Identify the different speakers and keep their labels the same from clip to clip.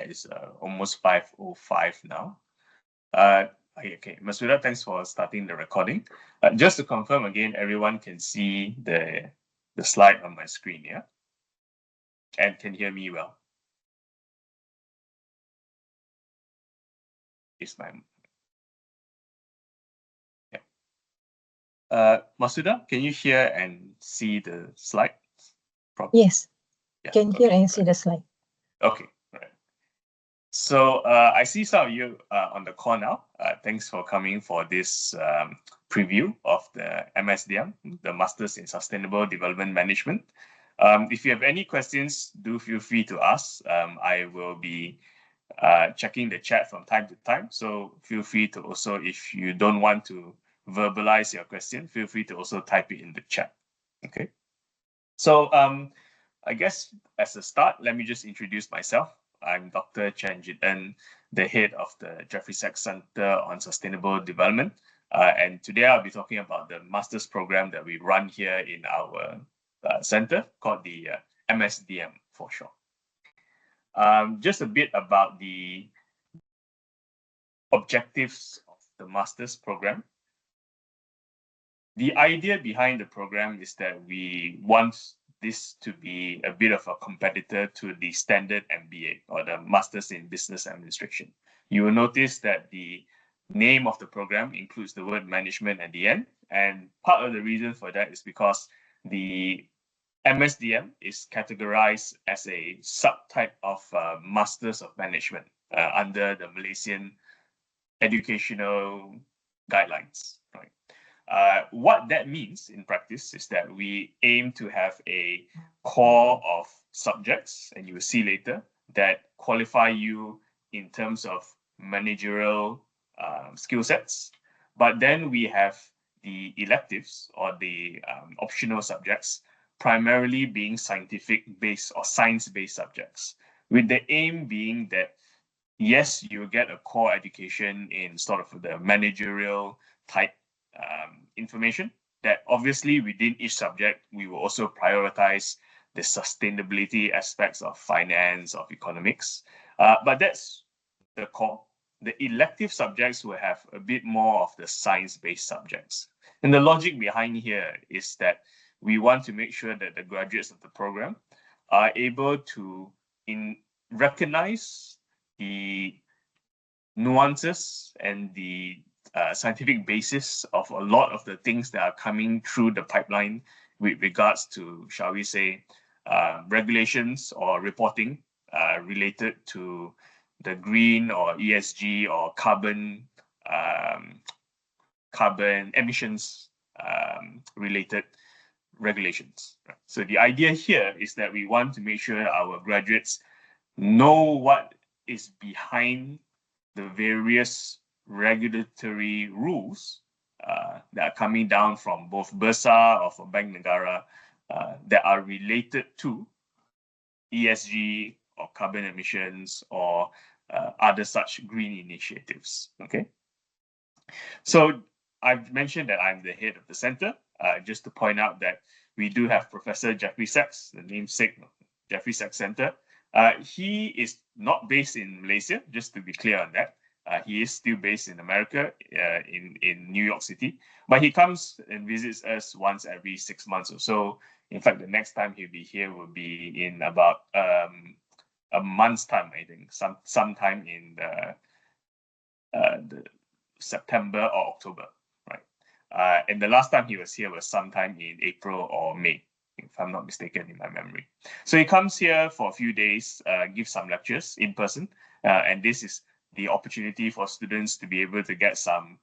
Speaker 1: It's almost 5:05 now. Okay, Masuda, thanks for starting the recording. Just to confirm again, everyone can see the slide on my screen, yeah? And can hear me well. Is my Masuda, can you hear and see the slide?
Speaker 2: Yes,
Speaker 1: yeah,
Speaker 2: can hear and see the slide.
Speaker 1: Okay, right. So I see some of you on the call now. Thanks for coming for this preview of the MSDM, the Masters in Sustainable Development Management. If you have any questions, do feel free to ask. I will be checking the chat from time to time. So feel free to also, if you don't want to verbalize your question, feel free to also type it in the chat. Okay. So I guess as a start, let me just introduce myself. I'm Dr. Chen Jit-en, the head of the Jeffrey Sachs Center on Sustainable Development. And today I'll be talking about the master's program that we run here in our center called the MSDM for short. Just a bit about the objectives of the master's program. The idea behind the program is that we want this to be a bit of a competitor to the standard MBA or the Masters in Business Administration. You will notice that the name of the program includes the word management at the end. And part of the reason for that is because the MSDM is categorized as a subtype of Masters of Management under the Malaysian educational guidelines. Right? What that means in practice is that we aim to have a core of subjects, and you will see later, that qualify you in terms of managerial skill sets. But then we have the electives or the optional subjects, primarily being scientific-based or science-based subjects, with the aim being that, yes, you get a core education in sort of the managerial type information, that obviously within each subject, we will also prioritize the sustainability aspects of finance, of economics. But that's the core. The elective subjects will have a bit more of the science-based subjects. And the logic behind here is that we want to make sure that the graduates of the program are able to recognize the nuances and the scientific basis of a lot of the things that are coming through the pipeline with regards to, shall we say, regulations or reporting related to the green or ESG or carbon emissions related regulations. So the idea here is that we want to make sure our graduates know what is behind the various regulatory rules that are coming down from both Bursa or from Bank Negara that are related to ESG or carbon emissions or other such green initiatives. Okay. So I've mentioned that I'm the head of the center. Just to point out that we do have Professor Jeffrey Sachs, the namesake Jeffrey Sachs Center. He is not based in Malaysia, just to be clear on that. He is still based in America, in New York City, but he comes and visits us once every 6 months or so. In fact, the next time he'll be here will be in about a month's time, I think, sometime in the September or October, right? And the last time he was here was sometime in April or May, if I'm not mistaken in my memory. So he comes here for a few days, gives some lectures in person, and this is the opportunity for students to be able to get some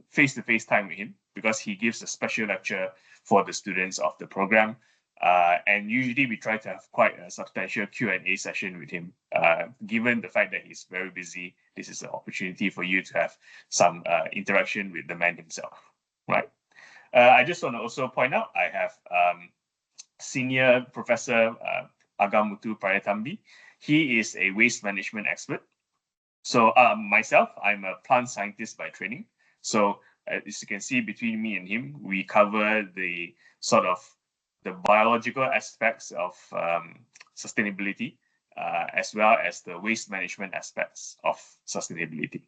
Speaker 1: face-to-face time with him, because he gives a special lecture for the students of the program. And usually we try to have quite a substantial Q&A session with him. Given the fact that he's very busy, this is an opportunity for you to have some interaction with the man himself, right? I just want to also point out, I have Senior Professor Agamutu Prayatambi. He is a waste management expert. So myself, I'm a plant scientist by training. So as you can see between me and him, we cover the sort of the biological aspects of sustainability, as well as the waste management aspects of sustainability.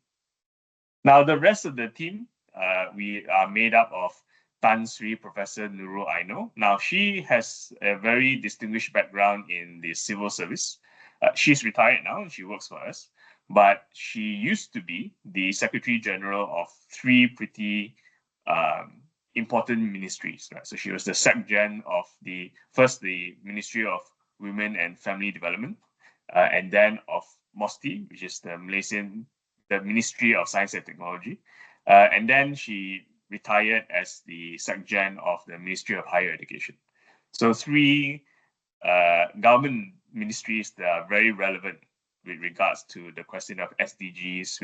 Speaker 1: Now, the rest of the team, we are made up of Tan Sri Professor Nurul Aino. Now, she has a very distinguished background in the civil service. She's retired now, and she works for us, but she used to be the Secretary General of three pretty important ministries. Right? So she was the Sec Gen of the Ministry of Women and Family Development, and then of MOSTI, which is the Ministry of Science and Technology. And then she retired as the Sec Gen of the Ministry of Higher Education. So three government ministries that are very relevant with regards to the question of SDGs,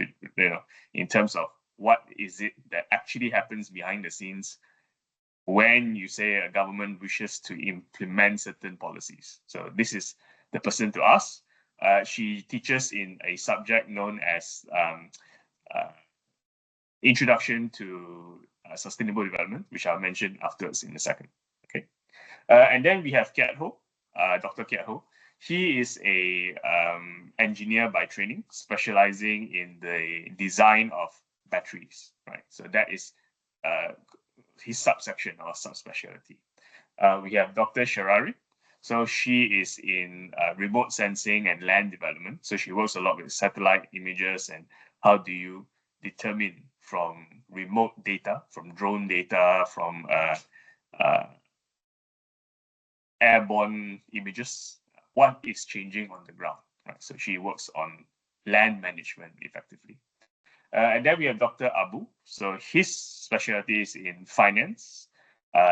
Speaker 1: in terms of what is it that actually happens behind the scenes when you say a government wishes to implement certain policies. So this is the person to ask. She teaches in a subject known as Introduction to Sustainable Development, which I'll mention afterwards in a second. Okay, and then we have Kiat Ho, Dr. Kiat Ho. He is a engineer by training, specializing in the design of batteries. Right, so that is his subsection or subspecialty. We have Dr. Sharari. So she is in remote sensing and land development. So she works a lot with satellite images and how do you determine from remote data, from drone data, from airborne images, what is changing on the ground. Right? So she works on land management effectively. And then we have Dr. Abu. So his specialty is in finance,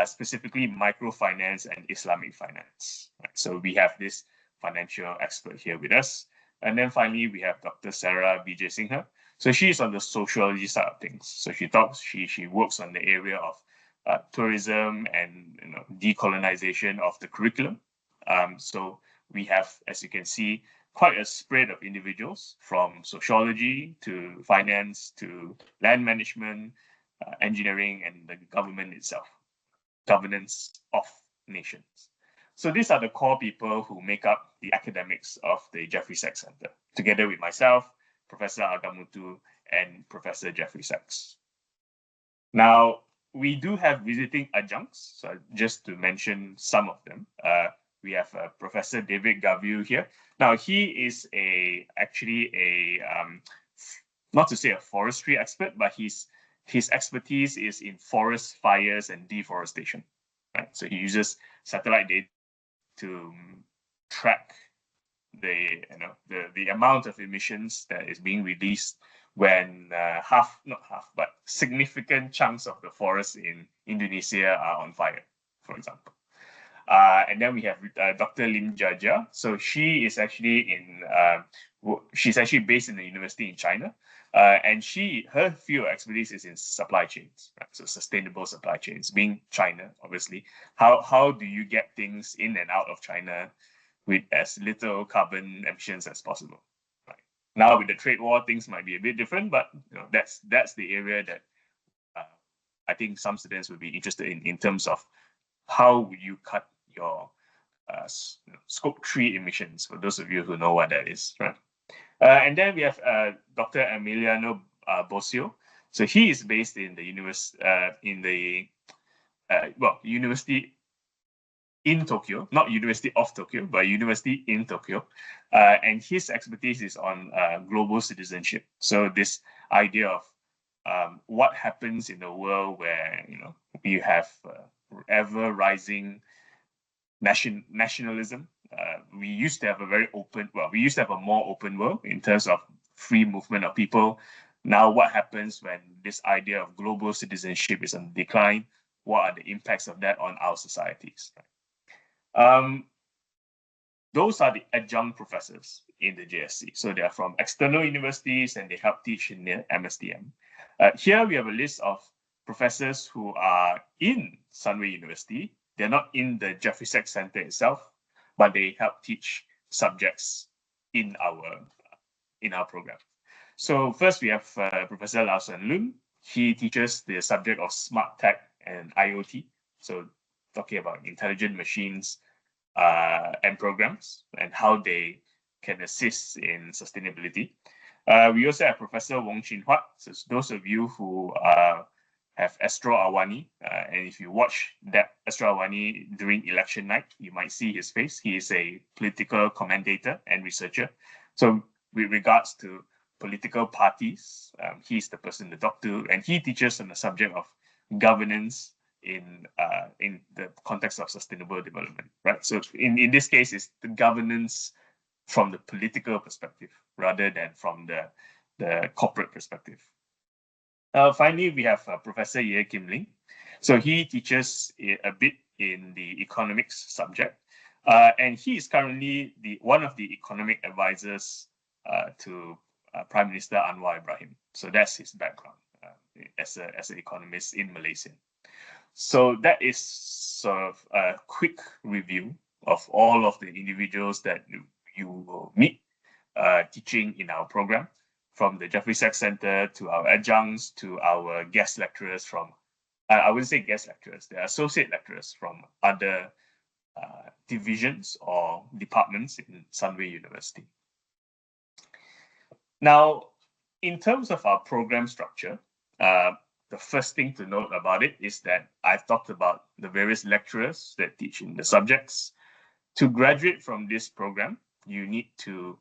Speaker 1: specifically microfinance and Islamic finance. Right? So we have this financial expert here with us. And then finally, we have Dr. Sarah Vijay Singha. So she's on the sociology side of things. So she works on the area of tourism and decolonization of the curriculum. So we have, as you can see, quite a spread of individuals from sociology to finance to land management, engineering, and the government itself, governance of nations. So these are the core people who make up the academics of the Jeffrey Sachs Center, together with myself, Professor Agamutu, and Professor Jeffrey Sachs. Now, we do have visiting adjuncts, so just to mention some of them. We have Professor David Gaviu here. Now, he is actually not to say a forestry expert, but his expertise is in forest fires and deforestation. Right? So he uses satellite data to track the amount of emissions that is being released when but significant chunks of the forest in Indonesia are on fire, for example. And then we have Dr. Lim Jia. So she is actually she's actually based in the university in China. And her field of expertise is in supply chains, right? So sustainable supply chains, being China, obviously. How do you get things in and out of China with as little carbon emissions as possible? Right. Now with the trade war, things might be a bit different, but that's the area that I think some students would be interested in terms of how would you cut your scope 3 emissions, for those of you who know what that is, right? And then we have Dr. Emiliano Bosio. So he is based in the university in Tokyo, not University of Tokyo, but University in Tokyo. And his expertise is on global citizenship. So this idea of what happens in a world where you have ever rising nationalism. We used to have a more open world in terms of free movement of people. Now, what happens when this idea of global citizenship is on decline? What are the impacts of that on our societies? Those are the adjunct professors in the JSC. So they are from external universities and they help teach in the MSDM. Here we have a list of professors who are in Sunway University. They're not in the Jeffrey Sachs Center itself, but they help teach subjects in our program. So first we have Professor Lau Sen Lun. He teaches the subject of smart tech and IoT. So talking about intelligent machines and programs and how they can assist in sustainability. We also have Professor Wong Chin Huat. So those of you who have Astro Awani, and if you watch that Astro Awani during election night, you might see his face. He is a political commentator and researcher. So with regards to political parties, he's the person to talk to, and he teaches on the subject of governance in the context of sustainable development, right? So in this case, it's the governance from the political perspective rather than from the corporate perspective. Finally, we have Professor Ye Kim Ling. So he teaches a bit in the economics subject, and he is currently one of the economic advisors to Prime Minister Anwar Ibrahim. So that's his background as an economist in Malaysia. So that is sort of a quick review of all of the individuals that you will meet teaching in our program, from the Jeffrey Sachs Center to our adjuncts to our guest lecturers from, I wouldn't say guest lecturers, they're associate lecturers from other divisions or departments in Sunway University. Now, in terms of our program structure, the first thing to note about it is that I've talked about the various lecturers that teach in the subjects. To graduate from this program, you need to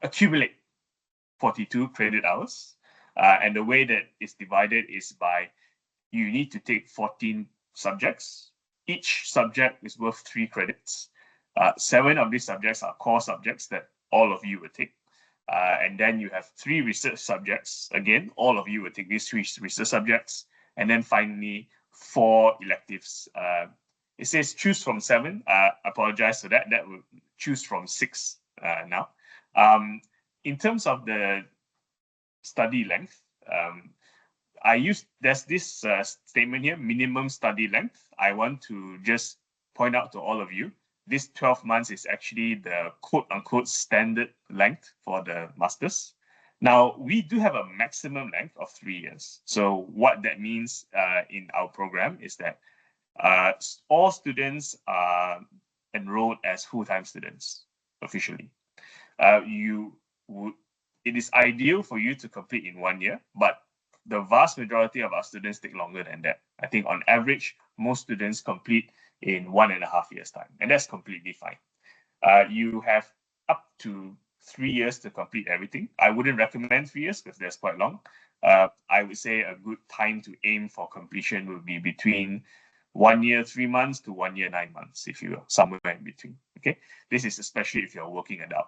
Speaker 1: accumulate 42 credit hours. And the way that it's divided is by, you need to take 14 subjects. Each subject is worth 3 credits. 7 of these subjects are core subjects that all of you will take. And then you have 3 research subjects. Again, all of you will take these 3 research subjects. And then finally, 4 electives. It says choose from 7. Apologize for that. That will choose from 6 now. In terms of the study length, there's this statement here, minimum study length. I want to just point out to all of you, this 12 months is actually the quote-unquote standard length for the masters. Now, we do have a maximum length of 3 years. So what that means in our program is that all students are enrolled as full-time students officially. It is ideal for you to complete in 1 year, but the vast majority of our students take longer than that. I think on average, most students complete in 1.5 years' time, and that's completely fine. You have up to 3 years to complete everything. I wouldn't recommend 3 years because that's quite long. I would say a good time to aim for completion would be between 1 year, 3 months to 1 year, 9 months, if you're somewhere in between. Okay, this is especially if you're a working adult.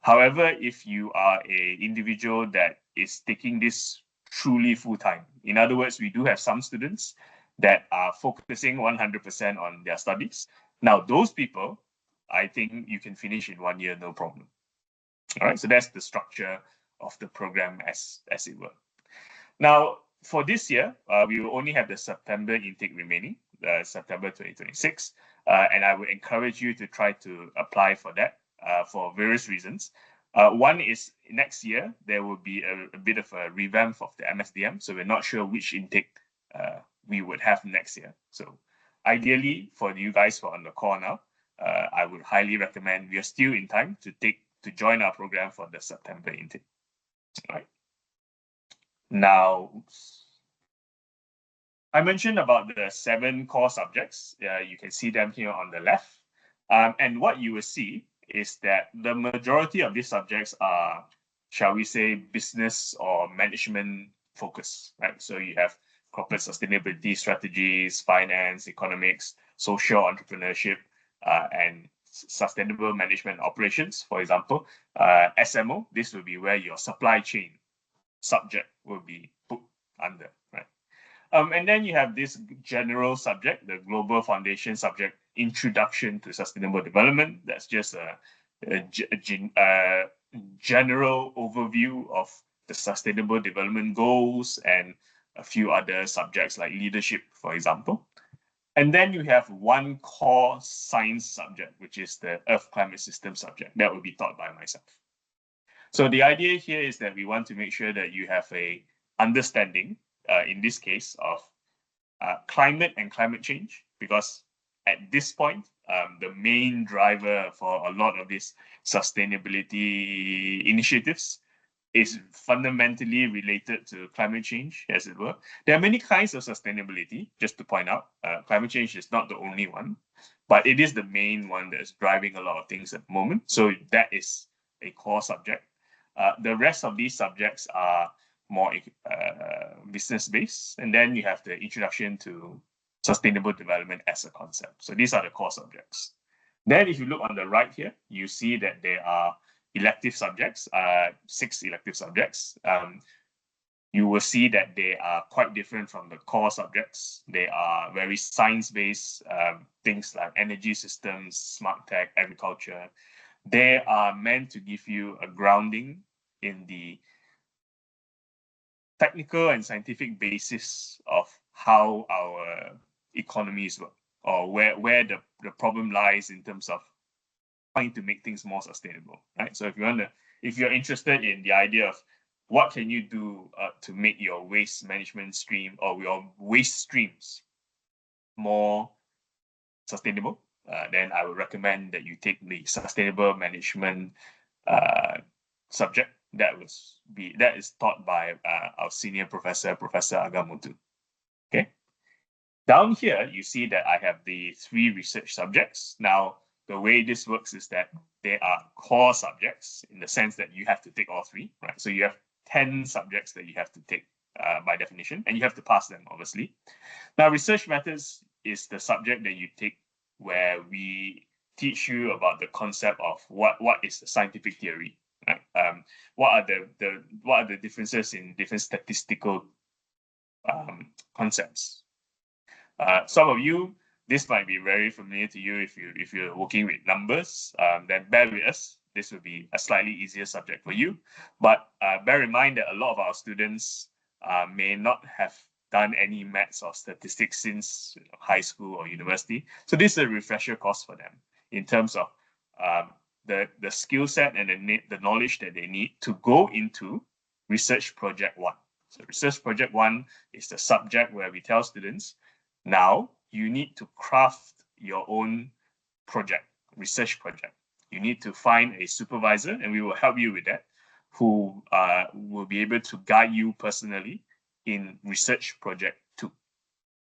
Speaker 1: However, if you are an individual that is taking this truly full-time, in other words, we do have some students that are focusing 100% on their studies. Now, those people, I think you can finish in 1 year, no problem. All right, so that's the structure of the program as it were. Now, for this year, we will only have the September intake remaining, September 2026, and I would encourage you to try to apply for that for various reasons. One is next year, there will be a bit of a revamp of the MSDM, so we're not sure which intake we would have next year. So ideally, for you guys who are on the call now, I would highly recommend, we are still in time to join our program for the September intake. All right. Now, I mentioned about the 7 core subjects. You can see them here on the left. And what you will see is that the majority of these subjects are, shall we say, business or management focus, right? So you have corporate sustainability strategies, finance, economics, social entrepreneurship, and sustainable management operations, for example. SMO, this will be where your supply chain subject will be put under, right? And then you have this general subject, the Global Foundation subject, Introduction to Sustainable Development. That's just a general overview of the Sustainable Development Goals and a few other subjects like leadership, for example. And then you have one core science subject, which is the Earth Climate System subject. That will be taught by myself. So the idea here is that we want to make sure that you have a understanding, in this case, of climate and climate change, because at this point, the main driver for a lot of these sustainability initiatives is fundamentally related to climate change, as it were. There are many kinds of sustainability, just to point out. Climate change is not the only one, but it is the main one that's driving a lot of things at the moment. So that is a core subject. The rest of these subjects are more business-based, and then you have the introduction to sustainable development as a concept. So these are the core subjects. Then if you look on the right here, you see that there are elective subjects, 6 elective subjects. You will see that they are quite different from the core subjects. They are very science-based, things like energy systems, smart tech, agriculture. They are meant to give you a grounding in the technical and scientific basis of how our economies work, or where the problem lies in terms of trying to make things more sustainable, right? So if you're interested in the idea of what can you do to make your waste management stream or your waste streams more sustainable, then I would recommend that you take the sustainable management subject that is taught by our senior professor, Professor Agamutu. Okay. Down here, you see that I have the 3 research subjects. Now, the way this works is that they are core subjects in the sense that you have to take all 3, right? So you have 10 subjects that you have to take by definition, and you have to pass them, obviously. Now, research methods is the subject that you take where we teach you about the concept of what is the scientific theory, right? What are the differences in different statistical concepts? Some of you, this might be very familiar to you if you're working with numbers. Then bear with us. This will be a slightly easier subject for you. But bear in mind that a lot of our students may not have done any maths or statistics since high school or university. So this is a refresher course for them in terms of the skill set and the knowledge that they need to go into research project 1. So research project 1 is the subject where we tell students, now you need to craft your own project, research project. You need to find a supervisor, and we will help you with that, who will be able to guide you personally in research project 2.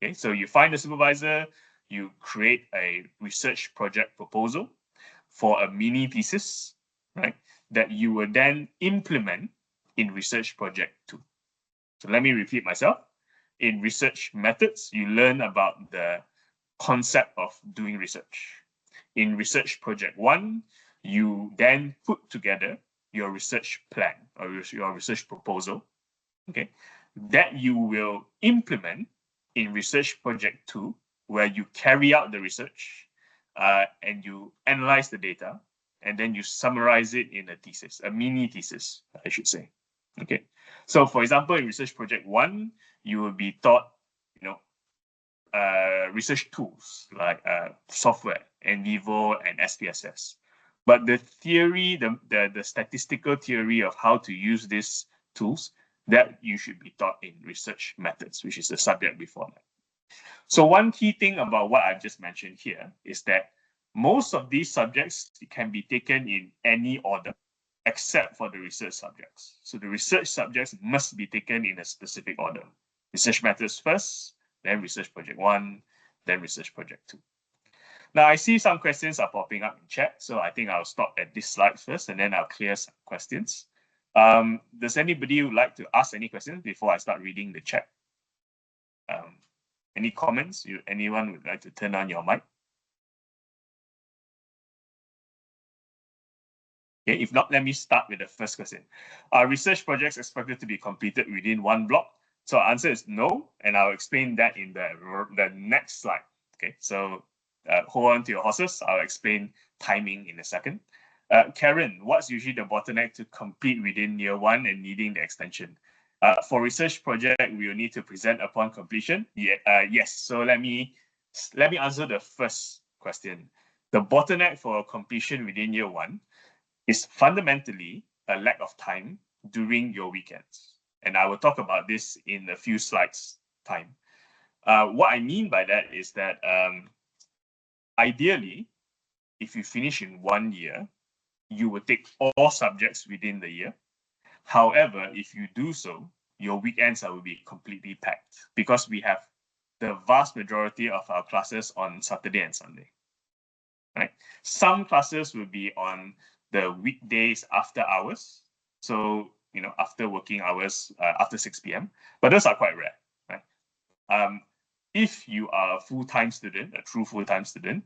Speaker 1: Okay, so you find a supervisor, you create a research project proposal for a mini thesis, right, that you will then implement in research project 2. So let me repeat myself. In research methods, you learn about the concept of doing research. In research project 1, you then put together your research plan or your research proposal, okay, that you will implement in research project 2, where you carry out the research and you analyze the data, and then you summarize it in a thesis, a mini thesis, I should say. Okay. So for example, in research project 1, you will be taught, research tools like software, NVivo and SPSS. But the theory, the statistical theory of how to use these tools, that you should be taught in research methods, which is the subject before that. So one key thing about what I've just mentioned here is that most of these subjects can be taken in any order, except for the research subjects. So the research subjects must be taken in a specific order. Research methods first, then research project 1, then research project 2. Now I see some questions are popping up in chat, so I think I'll stop at this slide first, and then I'll clear some questions. Does anybody would like to ask any questions before I start reading the chat? Any comments? Anyone would like to turn on your mic? Okay, if not, let me start with the first question. Are research projects expected to be completed within 1 block? So our answer is no, and I'll explain that in the next slide. Okay, so hold on to your horses. I'll explain timing in a second. Karen, what's usually the bottleneck to complete within year 1 and needing the extension? For research project, we will need to present upon completion. Yes, so let me answer the first question. The bottleneck for completion within year 1 is fundamentally a lack of time during your weekends. And I will talk about this in a few slides' time. What I mean by that is that ideally, if you finish in 1 year, you will take all subjects within the year. However, if you do so, your weekends will be completely packed because we have the vast majority of our classes on Saturday and Sunday. Right? Some classes will be on the weekdays after hours. So, after working hours, after 6 p.m. But those are quite rare, right? If you are a full-time student, a true full-time student,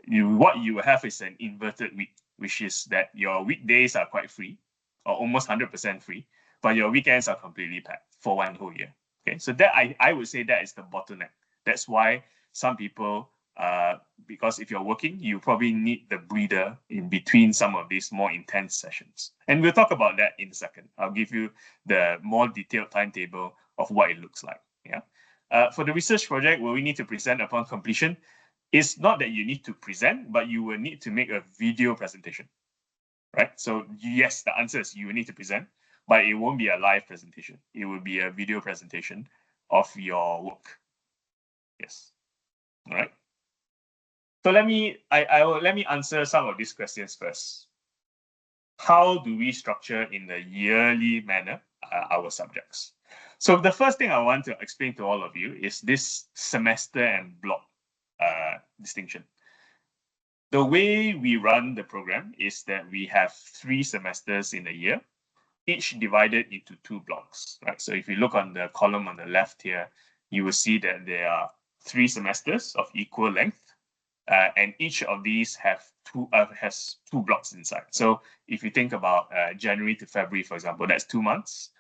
Speaker 1: what you have is an inverted week, which is that your weekdays are quite free, or almost 100% free, but your weekends are completely packed for 1 whole year. Okay, so that I would say that is the bottleneck. That's why some people, because if you're working, you probably need the breather in between some of these more intense sessions. And we'll talk about that in a second. I'll give you the more detailed timetable of what it looks like. Yeah. For the research project, where we need to present upon completion, it's not that you need to present, but you will need to make a video presentation, right? So yes, the answer is you will need to present, but it won't be a live presentation. It will be a video presentation of your work. Yes. All right. So let me answer some of these questions first. How do we structure in the yearly manner our subjects? So the first thing I want to explain to all of you is this semester and block distinction. The way we run the program is that we have 3 semesters in a year, each divided into 2 blocks, right? So if you look on the column on the left here, you will see that there are 3 semesters of equal length, and each of these has 2 blocks inside. So if you think about January to February, for example, that's 2 months,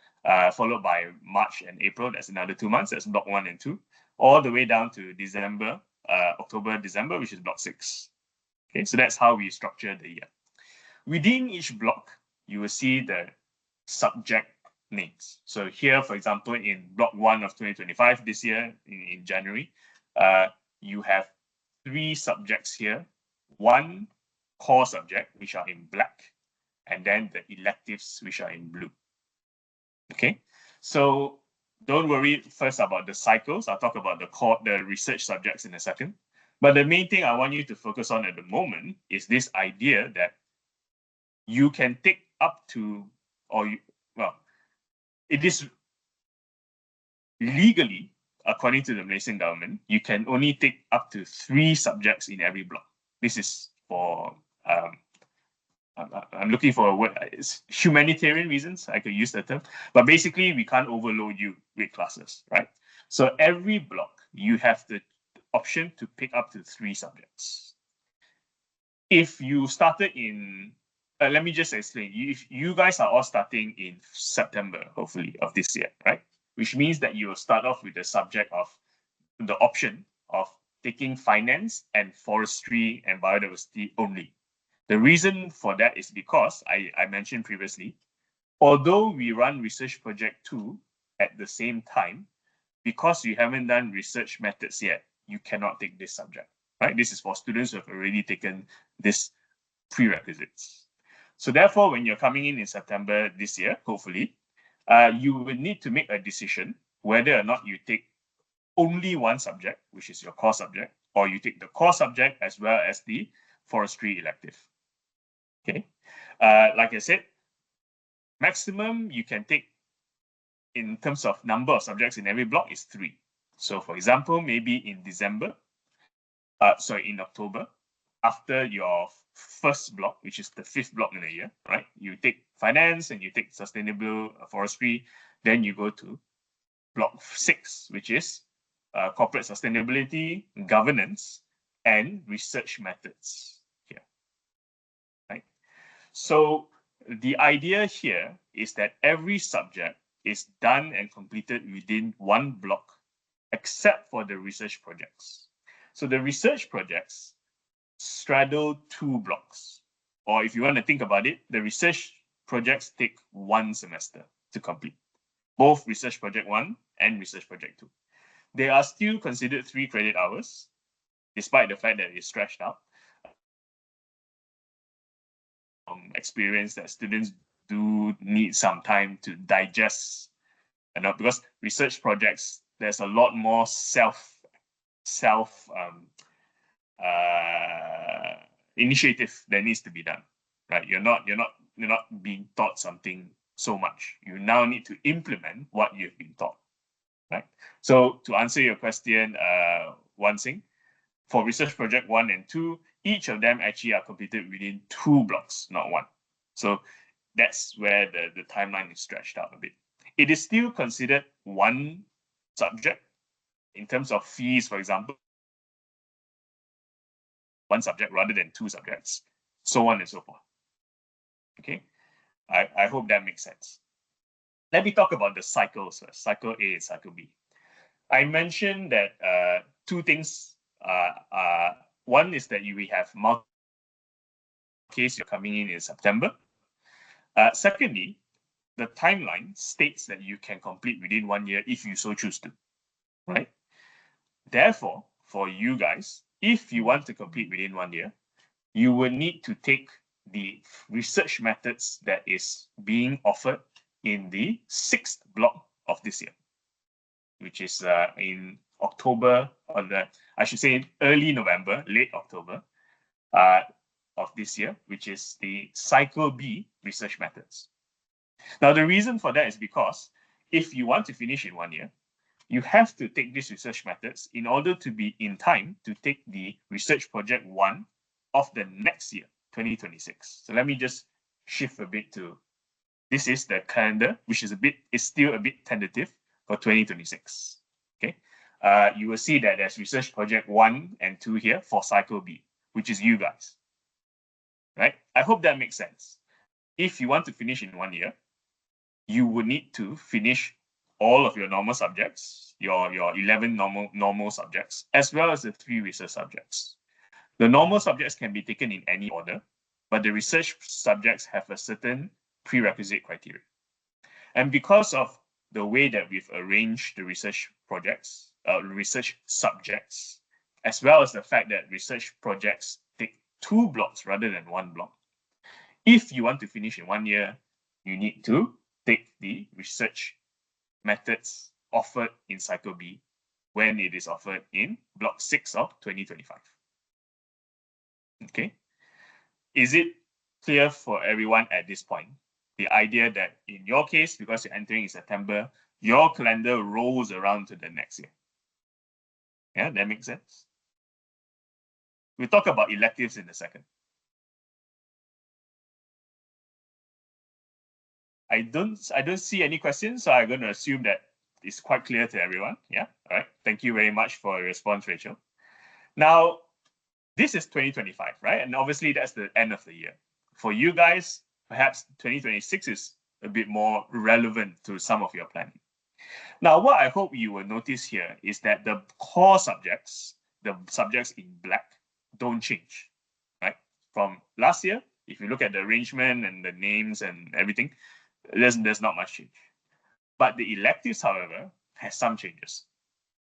Speaker 1: followed by March and April, that's another 2 months, that's block 1 and 2, all the way down to December, October, December, which is block 6. Okay, so that's how we structure the year. Within each block, you will see the subject names. So here, for example, in block 1 of 2025, this year in January, you have 3 subjects here, 1 core subject, which are in black, and then the electives, which are in blue. Okay, so don't worry first about the cycles. I'll talk about the research subjects in a second. But the main thing I want you to focus on at the moment is this idea that you can take up to, it is legally, according to the Malaysian government, you can only take up to 3 subjects in every block. This is for, I'm looking for a word, it's humanitarian reasons, I could use the term, but basically we can't overload you with classes, right? So every block, you have the option to pick up to 3 subjects. If you started in, let me just explain, if you guys are all starting in September, hopefully, of this year, right? Which means that you will start off with the subject of the option of taking finance and forestry and biodiversity only. The reason for that is because I mentioned previously, although we run research project 2 at the same time, because you haven't done research methods yet, you cannot take this subject, right? This is for students who have already taken this prerequisites. So therefore, when you're coming in September this year, hopefully, you will need to make a decision whether or not you take only 1 subject, which is your core subject, or you take the core subject as well as the forestry elective. Okay, like I said, maximum you can take in terms of number of subjects in every block is 3. So for example, maybe in in October, after your first block, which is the 5th block in a year, right? You take finance and you take sustainable forestry, then you go to block 6, which is corporate sustainability, governance, and research methods here, right? So the idea here is that every subject is done and completed within 1 block, except for the research projects. So the research projects straddle 2 blocks. Or if you want to think about it, the research projects take 1 semester to complete. Both research project 1 and research project 2. They are still considered 3 credit hours, despite the fact that it's stretched out. Experience that students do need some time to digest, because research projects, there's a lot more self initiative that needs to be done, right? You're not being taught something so much. You now need to implement what you've been taught, right? So to answer your question, Wan Sing, for research project 1 and 2, each of them actually are completed within 2 blocks, not 1. So that's where the timeline is stretched out a bit. It is still considered 1 subject in terms of fees, for example, 1 subject rather than 2 subjects, so on and so forth. Okay, I hope that makes sense. Let me talk about the cycles first, cycle A and cycle B. I mentioned that 2 things. One is that we have multiple cases coming in September. Secondly, the timeline states that you can complete within 1 year if you so choose to, right? Therefore, for you guys, if you want to complete within 1 year, you will need to take the research methods that is being offered in the 6th block of this year, which is in October, I should say in early November, late October of this year, which is the cycle B research methods. Now, the reason for that is because if you want to finish in 1 year, you have to take these research methods in order to be in time to take the research project 1 of the next year, 2026. So let me just shift a bit to, this is the calendar, which is still a bit tentative for 2026. Okay, you will see that there's research project 1 and 2 here for cycle B, which is you guys, right? I hope that makes sense. If you want to finish in 1 year, you would need to finish all of your normal subjects, your 11 normal subjects, as well as the 3 research subjects. The normal subjects can be taken in any order, but the research subjects have a certain prerequisite criteria. And because of the way that we've arranged the research projects, research subjects, as well as the fact that research projects take 2 blocks rather than 1 block, if you want to finish in 1 year, you need to take the research methods offered in cycle B when it is offered in block 6 of 2025. Okay, is it clear for everyone at this point? The idea that in your case, because you're entering in September, your calendar rolls around to the next year. Yeah, that makes sense. We'll talk about electives in a second. I don't see any questions, so I'm going to assume that it's quite clear to everyone. Yeah, all right. Thank you very much for your response, Rachel. Now, this is 2025, right? And obviously that's the end of the year. For you guys, perhaps 2026 is a bit more relevant to some of your planning. Now, what I hope you will notice here is that the core subjects, the subjects in black, don't change, right? From last year, if you look at the arrangement and the names and everything, there's not much change. But the electives, however, has some changes.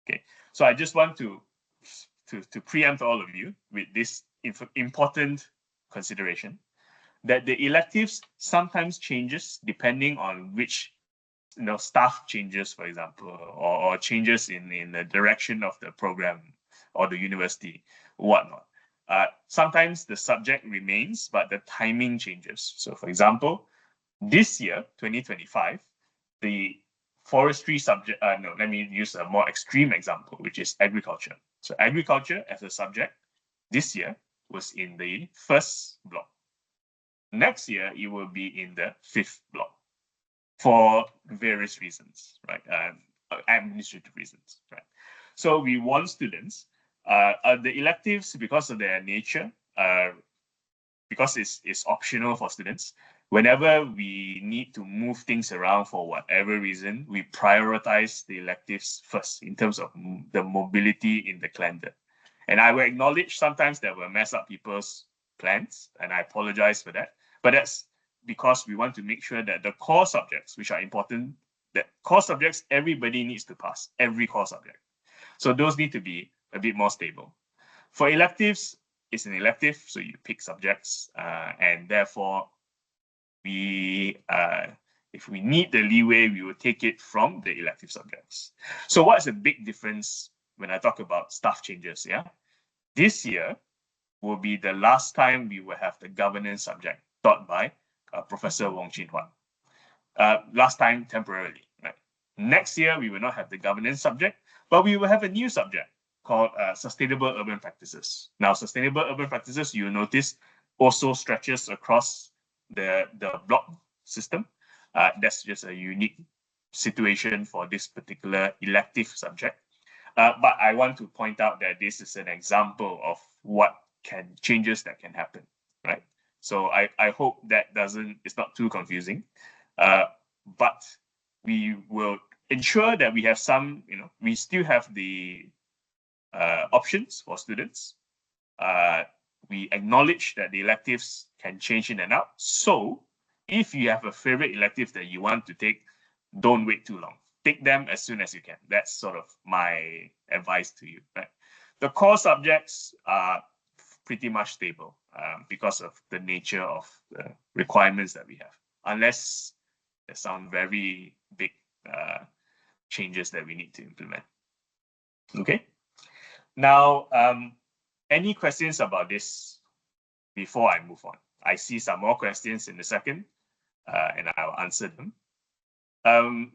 Speaker 1: Okay, so I just want to preempt all of you with this important consideration that the electives sometimes changes depending on which staff changes, for example, or changes in the direction of the program or the university, whatnot. Sometimes the subject remains, but the timing changes. So, for example, this year, 2025, the forestry subject, let me use a more extreme example, which is agriculture. So agriculture as a subject this year was in the 1st block. Next year, it will be in the 5th block for various reasons, right? Administrative reasons, right? So we want students, the electives, because of their nature, because it's optional for students, whenever we need to move things around for whatever reason, we prioritize the electives first in terms of the mobility in the calendar. And I will acknowledge sometimes that will mess up people's plans, and I apologize for that. But that's because we want to make sure that the core subjects, which are important, that core subjects, everybody needs to pass, every core subject. So those need to be a bit more stable. For electives, it's an elective, so you pick subjects, and therefore, if we need the leeway, we will take it from the elective subjects. So what's the big difference when I talk about staff changes? Yeah, this year will be the last time we will have the governance subject taught by Professor Wong Chin Hua. Last time temporarily, right? Next year, we will not have the governance subject, but we will have a new subject called sustainable urban practices. Now, sustainable urban practices, you notice, also stretches across the block system. That's just a unique situation for this particular elective subject. But I want to point out that this is an example of what changes that can happen, right? So I hope that it's not too confusing. But we will ensure that we have some, we still have the options for students. We acknowledge that the electives can change in and out. So if you have a favorite elective that you want to take, don't wait too long. Take them as soon as you can. That's sort of my advice to you, right? The core subjects are pretty much stable because of the nature of the requirements that we have, unless there's some very big changes that we need to implement. Okay. Now, any questions about this before I move on? I see some more questions in a second, and I'll answer them.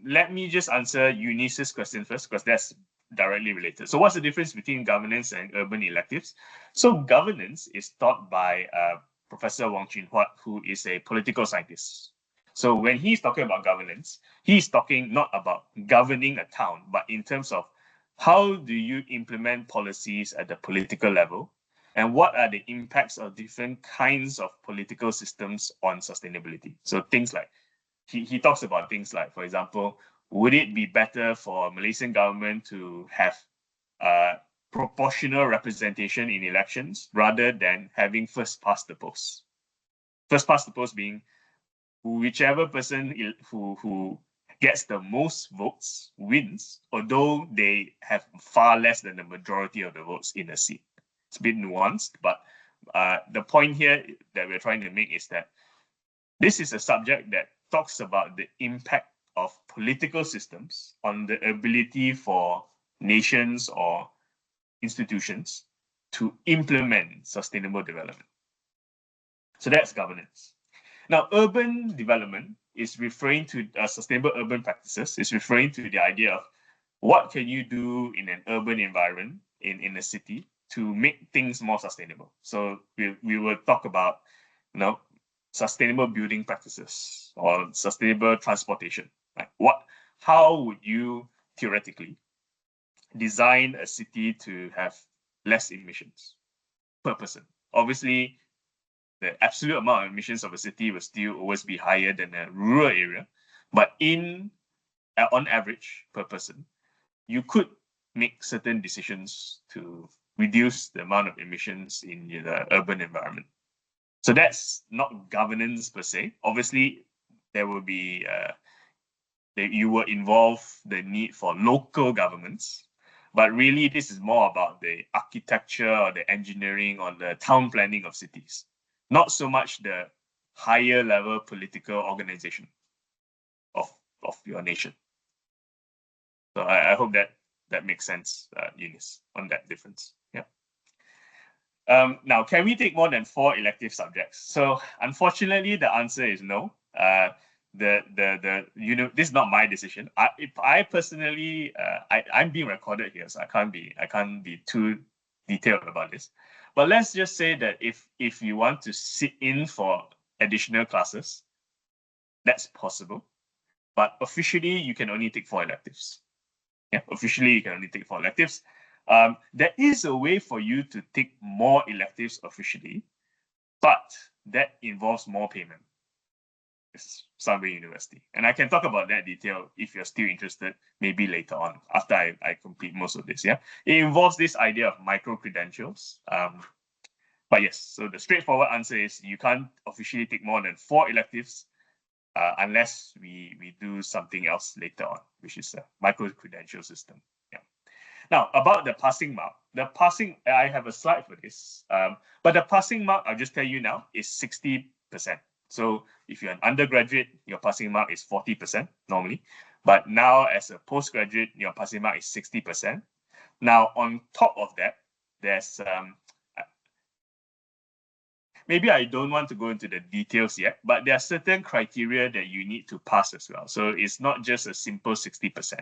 Speaker 1: Let me just answer Eunice's question first, because that's directly related. So what's the difference between governance and urban electives? So governance is taught by Professor Wong Chin Hua, who is a political scientist. So when he's talking about governance, he's talking not about governing a town, but in terms of how do you implement policies at the political level, and what are the impacts of different kinds of political systems on sustainability. So things like, he talks about things like, for example, would it be better for Malaysian government to have proportional representation in elections rather than having first past the post? First past the post being whichever person who gets the most votes wins, although they have far less than the majority of the votes in a seat. It's a bit nuanced, but the point here that we're trying to make is that this is a subject that talks about the impact of political systems on the ability for nations or institutions to implement sustainable development. So that's governance. Now, urban development is referring to sustainable urban practices, is referring to the idea of what can you do in an urban environment in a city to make things more sustainable. So we will talk about, sustainable building practices or sustainable transportation. Right? How would you theoretically design a city to have less emissions per person? Obviously, the absolute amount of emissions of a city will still always be higher than a rural area, but on average per person, you could make certain decisions to reduce the amount of emissions in the urban environment. So that's not governance per se. Obviously, there will be you will involve the need for local governments, but really this is more about the architecture or the engineering or the town planning of cities, not so much the higher level political organization of your nation. So I hope that makes sense, Eunice, on that difference. Yeah. Now, can we take more than 4 elective subjects? So unfortunately, the answer is no. This is not my decision. I personally, I'm being recorded here, so I can't be too detailed about this. But let's just say that if you want to sit in for additional classes, that's possible. But officially, you can only take 4 electives. Yeah, officially, you can only take 4 electives. There is a way for you to take more electives officially, but that involves more payment. It's Sunway University. And I can talk about that detail if you're still interested, maybe later on, after I complete most of this. Yeah, it involves this idea of micro-credentials. But yes, so the straightforward answer is you can't officially take more than 4 electives unless we do something else later on, which is a micro-credential system. Yeah. Now, about the passing mark, I have a slide for this, but the passing mark, I'll just tell you now, is 60%. So if you're an undergraduate, your passing mark is 40% normally, but now as a postgraduate, your passing mark is 60%. Now, on top of that, there's maybe I don't want to go into the details yet, but there are certain criteria that you need to pass as well. So it's not just a simple 60%.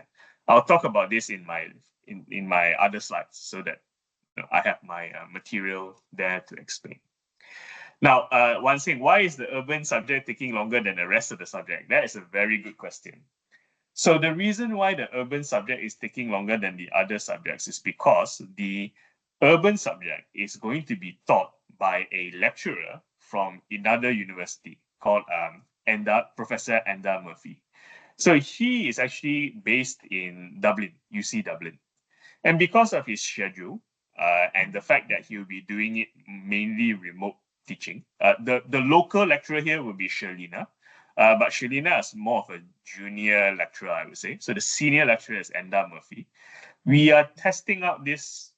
Speaker 1: I'll talk about this in my other slides so that I have my material there to explain. Now, one thing, why is the urban subject taking longer than the rest of the subject? That is a very good question. So the reason why the urban subject is taking longer than the other subjects is because the urban subject is going to be taught by a lecturer from another university called Professor Enda Murphy. So he is actually based in Dublin, UC Dublin. And because of his schedule and the fact that he'll be doing it mainly remote teaching, the local lecturer here will be Sherlina. But Sherlina is more of a junior lecturer, I would say. So the senior lecturer is Enda Murphy. We are testing out this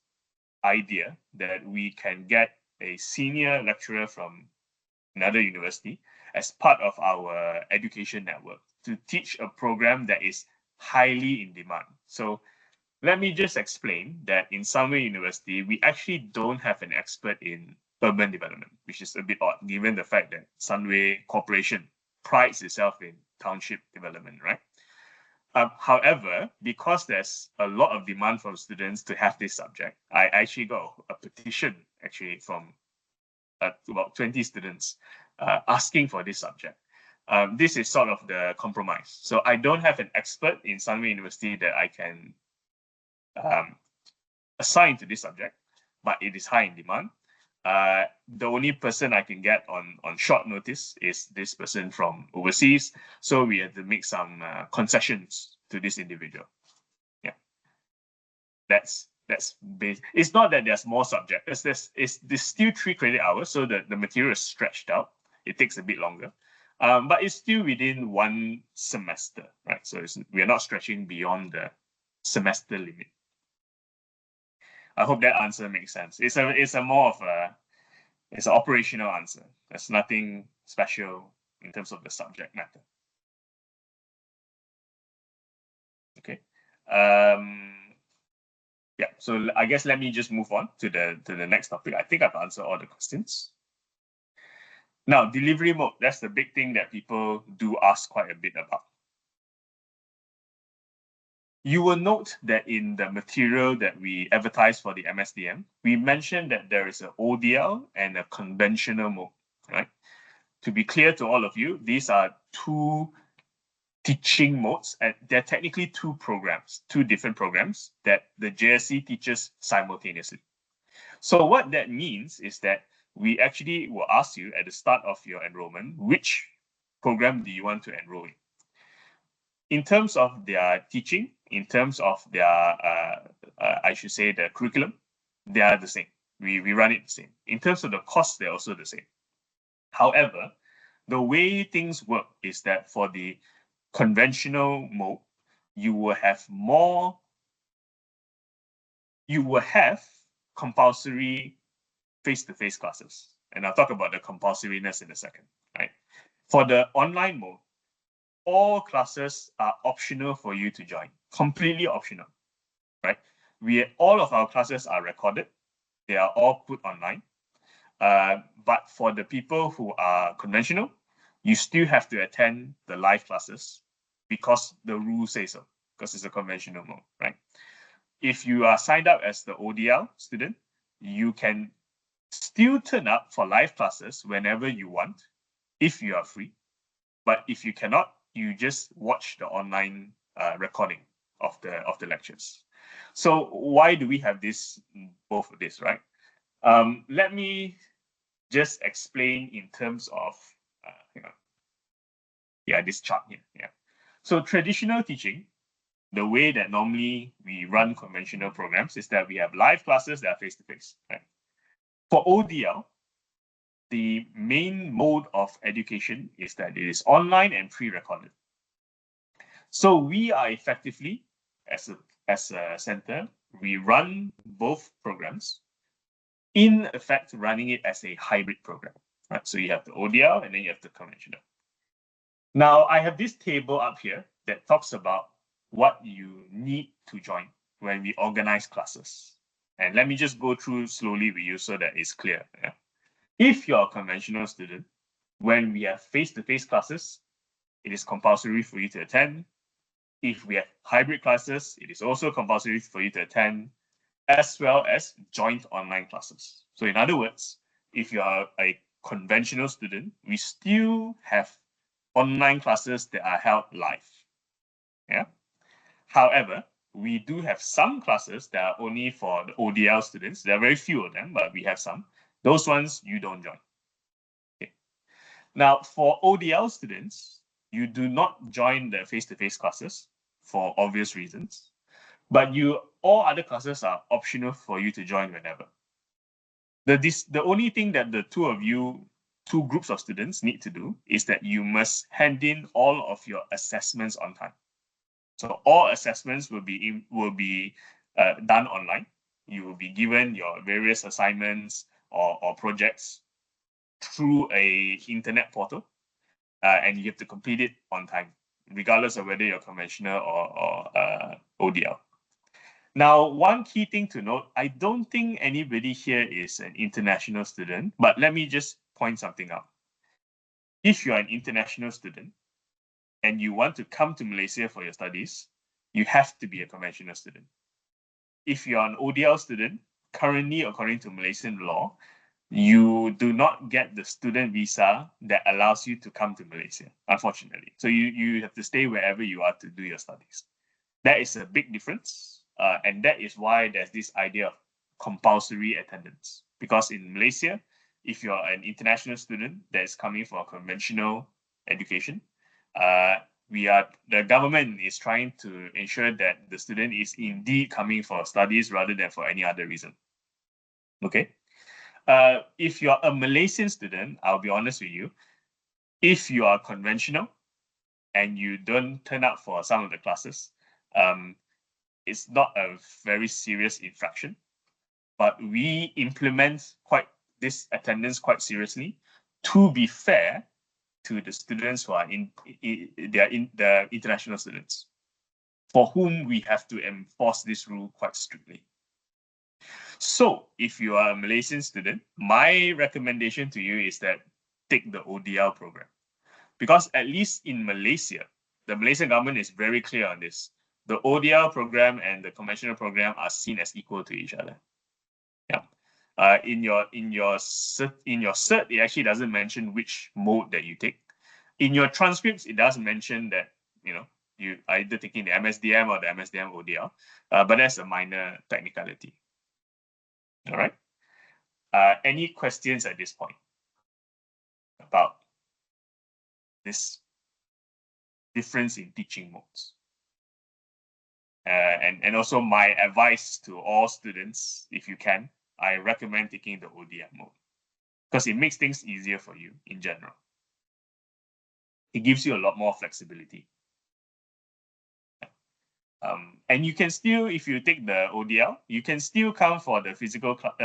Speaker 1: idea that we can get a senior lecturer from another university as part of our education network to teach a program that is highly in demand. So let me just explain that in Sunway University, we actually don't have an expert in urban development, which is a bit odd given the fact that Sunway Corporation prides itself in township development, right? However, because there's a lot of demand from students to have this subject, I actually got a petition actually from about 20 students asking for this subject. This is sort of the compromise. So I don't have an expert in Sunway University that I can assign to this subject, but it is high in demand. The only person I can get on short notice is this person from overseas. So we have to make some concessions to this individual. Yeah, that's basic. It's not that there's more subjects. There's still 3 credit hours, so the material is stretched out. It takes a bit longer. But it's still within 1 semester, right? So we are not stretching beyond the semester limit. I hope that answer makes sense. It's a more of it's an operational answer. There's nothing special in terms of the subject matter. Okay. Yeah. So I guess let me just move on to the next topic. I think I've answered all the questions. Now, delivery mode. That's the big thing that people do ask quite a bit about. You will note that in the material that we advertise for the MSDM, we mentioned that there is an ODL and a conventional mode, right? To be clear to all of you, these are 2 teaching modes, and they're technically 2 programs, 2 different programs that the JSC teaches simultaneously. So what that means is that we actually will ask you at the start of your enrollment, which program do you want to enroll in? In terms of their teaching, in terms of their, I should say, the curriculum, they are the same. We run it the same. In terms of the cost, they're also the same. However, the way things work is that for the conventional mode, you will have compulsory face-to-face classes. And I'll talk about the compulsoriness in a second, right? For the online mode, all classes are optional for you to join, completely optional, right? All of our classes are recorded. They are all put online. But for the people who are conventional, you still have to attend the live classes because the rule says so, because it's a conventional mode, right? If you are signed up as the ODL student, you can still turn up for live classes whenever you want, if you are free. But if you cannot, you just watch the online recording of the lectures. So why do we have both of this, right? Let me just explain in terms of this chart here. Yeah. So traditional teaching, the way that normally we run conventional programs is that we have live classes that are face-to-face, right? For ODL, the main mode of education is that it is online and pre-recorded. So we are effectively, as a center, we run both programs, in effect running it as a hybrid program, right? So you have the ODL and then you have the conventional. Now, I have this table up here that talks about what you need to join when we organize classes. And let me just go through slowly with you so that it's clear. Yeah? If you're a conventional student, when we have face-to-face classes, it is compulsory for you to attend. If we have hybrid classes, it is also compulsory for you to attend, as well as joint online classes. So in other words, if you are a conventional student, we still have online classes that are held live. Yeah. However, we do have some classes that are only for the ODL students. There are very few of them, but we have some. Those ones you don't join. Okay. Now, for ODL students, you do not join the face-to-face classes for obvious reasons, but all other classes are optional for you to join whenever. The only thing that the two groups of students need to do is that you must hand in all of your assessments on time. So all assessments will be done online. You will be given your various assignments or projects through a internet portal, and you have to complete it on time, regardless of whether you're conventional or ODL. Now, one key thing to note, I don't think anybody here is an international student, but let me just point something out. If you're an international student and you want to come to Malaysia for your studies, you have to be a conventional student. If you're an ODL student, currently, according to Malaysian law, you do not get the student visa that allows you to come to Malaysia, unfortunately. So you have to stay wherever you are to do your studies. That is a big difference. And that is why there's this idea of compulsory attendance. Because in Malaysia, if you're an international student that is coming for a conventional education, the government is trying to ensure that the student is indeed coming for studies rather than for any other reason. Okay. If you're a Malaysian student, I'll be honest with you, if you are conventional and you don't turn up for some of the classes, it's not a very serious infraction, but we implement this attendance quite seriously to be fair to the students who are the international students, for whom we have to enforce this rule quite strictly. So if you are a Malaysian student, my recommendation to you is that take the ODL program. Because at least in Malaysia, the Malaysian government is very clear on this. The ODL program and the conventional program are seen as equal to each other. Yeah. In your cert, it actually doesn't mention which mode that you take. In your transcripts, it does mention that you are either taking the MSDM or the MSDM ODL, but that's a minor technicality. All right. Any questions at this point about this difference in teaching modes? And also my advice to all students, if you can, I recommend taking the ODM mode because it makes things easier for you in general. It gives you a lot more flexibility. And you can still, if you take the ODL, you can still come for the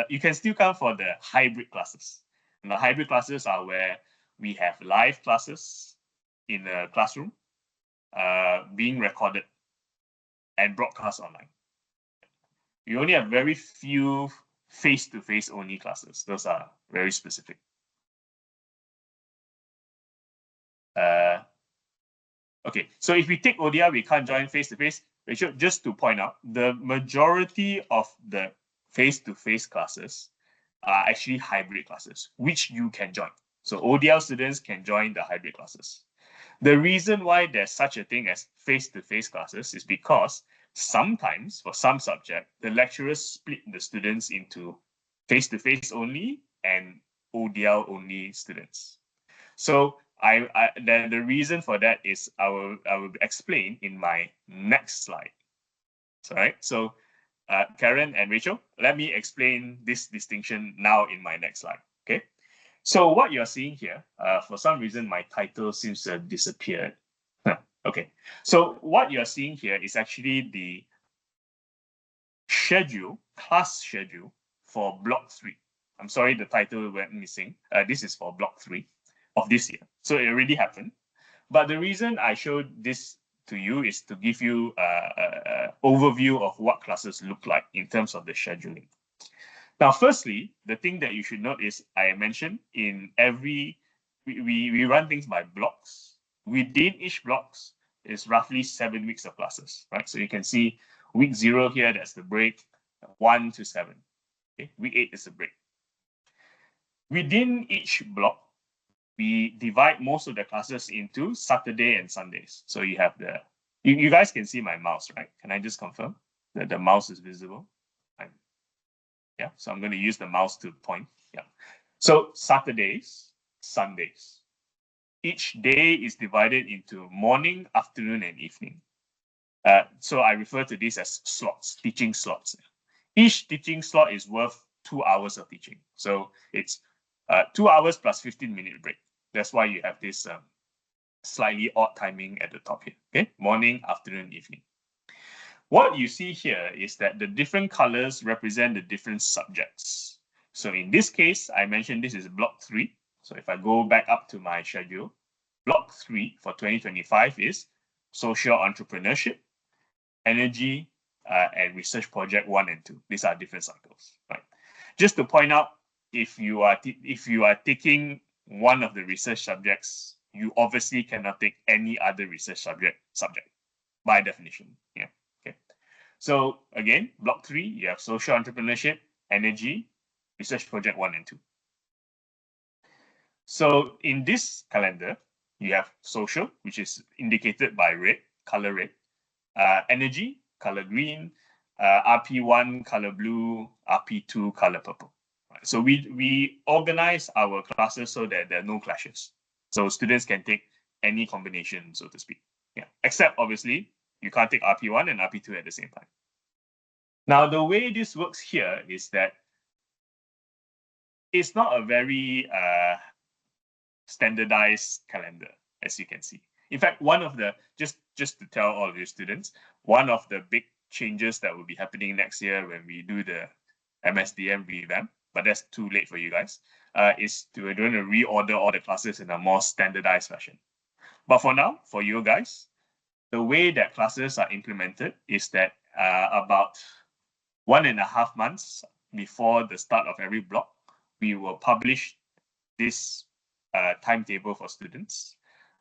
Speaker 1: you can still come for the hybrid classes. And the hybrid classes are where we have live classes in the classroom being recorded and broadcast online. You only have very few face-to-face only classes. Those are very specific. Okay, so if we take ODL, we can't join face-to-face. Just to point out, the majority of the face-to-face classes are actually hybrid classes, which you can join. So ODL students can join the hybrid classes. The reason why there's such a thing as face-to-face classes is because sometimes, for some subject, the lecturers split the students into face-to-face only and ODL only students. So the reason for that is I will explain in my next slide. All right. So Karen and Rachel, let me explain this distinction now in my next slide. Okay. So what you're seeing here, for some reason, my title seems to have disappeared. Okay. So what you're seeing here is actually the class schedule for block 3. I'm sorry, the title went missing. This is for block 3 of this year. So it already happened. But the reason I showed this to you is to give you an overview of what classes look like in terms of the scheduling. Now, firstly, the thing that you should note is I mentioned in every, we run things by blocks. Within each blocks is roughly 7 weeks of classes, right? So you can see week 0 here, that's the break, 1 to 7. Okay, week 8 is the break. Within each block, we divide most of the classes into Saturday and Sundays. So you have the, you guys can see my mouse, right? Can I just confirm that the mouse is visible? Yeah, so I'm going to use the mouse to point. Yeah. So Saturdays, Sundays. Each day is divided into morning, afternoon, and evening. So I refer to this as slots, teaching slots. Each teaching slot is worth 2 hours of teaching. So it's 2 hours plus 15-minute break. That's why you have this slightly odd timing at the top here. Okay, morning, afternoon, evening. What you see here is that the different colors represent the different subjects. So in this case, I mentioned this is block 3. So if I go back up to my schedule, block 3 for 2025 is social entrepreneurship, energy, and research project 1 and 2. These are different cycles, right? Just to point out, if you are taking one of the research subjects, you obviously cannot take any other research subject by definition. Yeah. Okay. So again, block 3, you have social entrepreneurship, energy, research project 1 and 2. So in this calendar, you have social, which is indicated by red, color red, energy, color green, RP1, color blue, RP2, color purple. Right. So we organize our classes so that there are no clashes. So students can take any combination, so to speak. Yeah. Except obviously, you can't take RP1 and RP2 at the same time. Now, the way this works here is that it's not a very standardized calendar, as you can see. In fact, one of the, just to tell all of your students, one of the big changes that will be happening next year when we do the MSDM revamp, but that's too late for you guys, is we're going to reorder all the classes in a more standardized fashion. But for now, for you guys, the way that classes are implemented is that about 1.5 months before the start of every block, we will publish this timetable for students.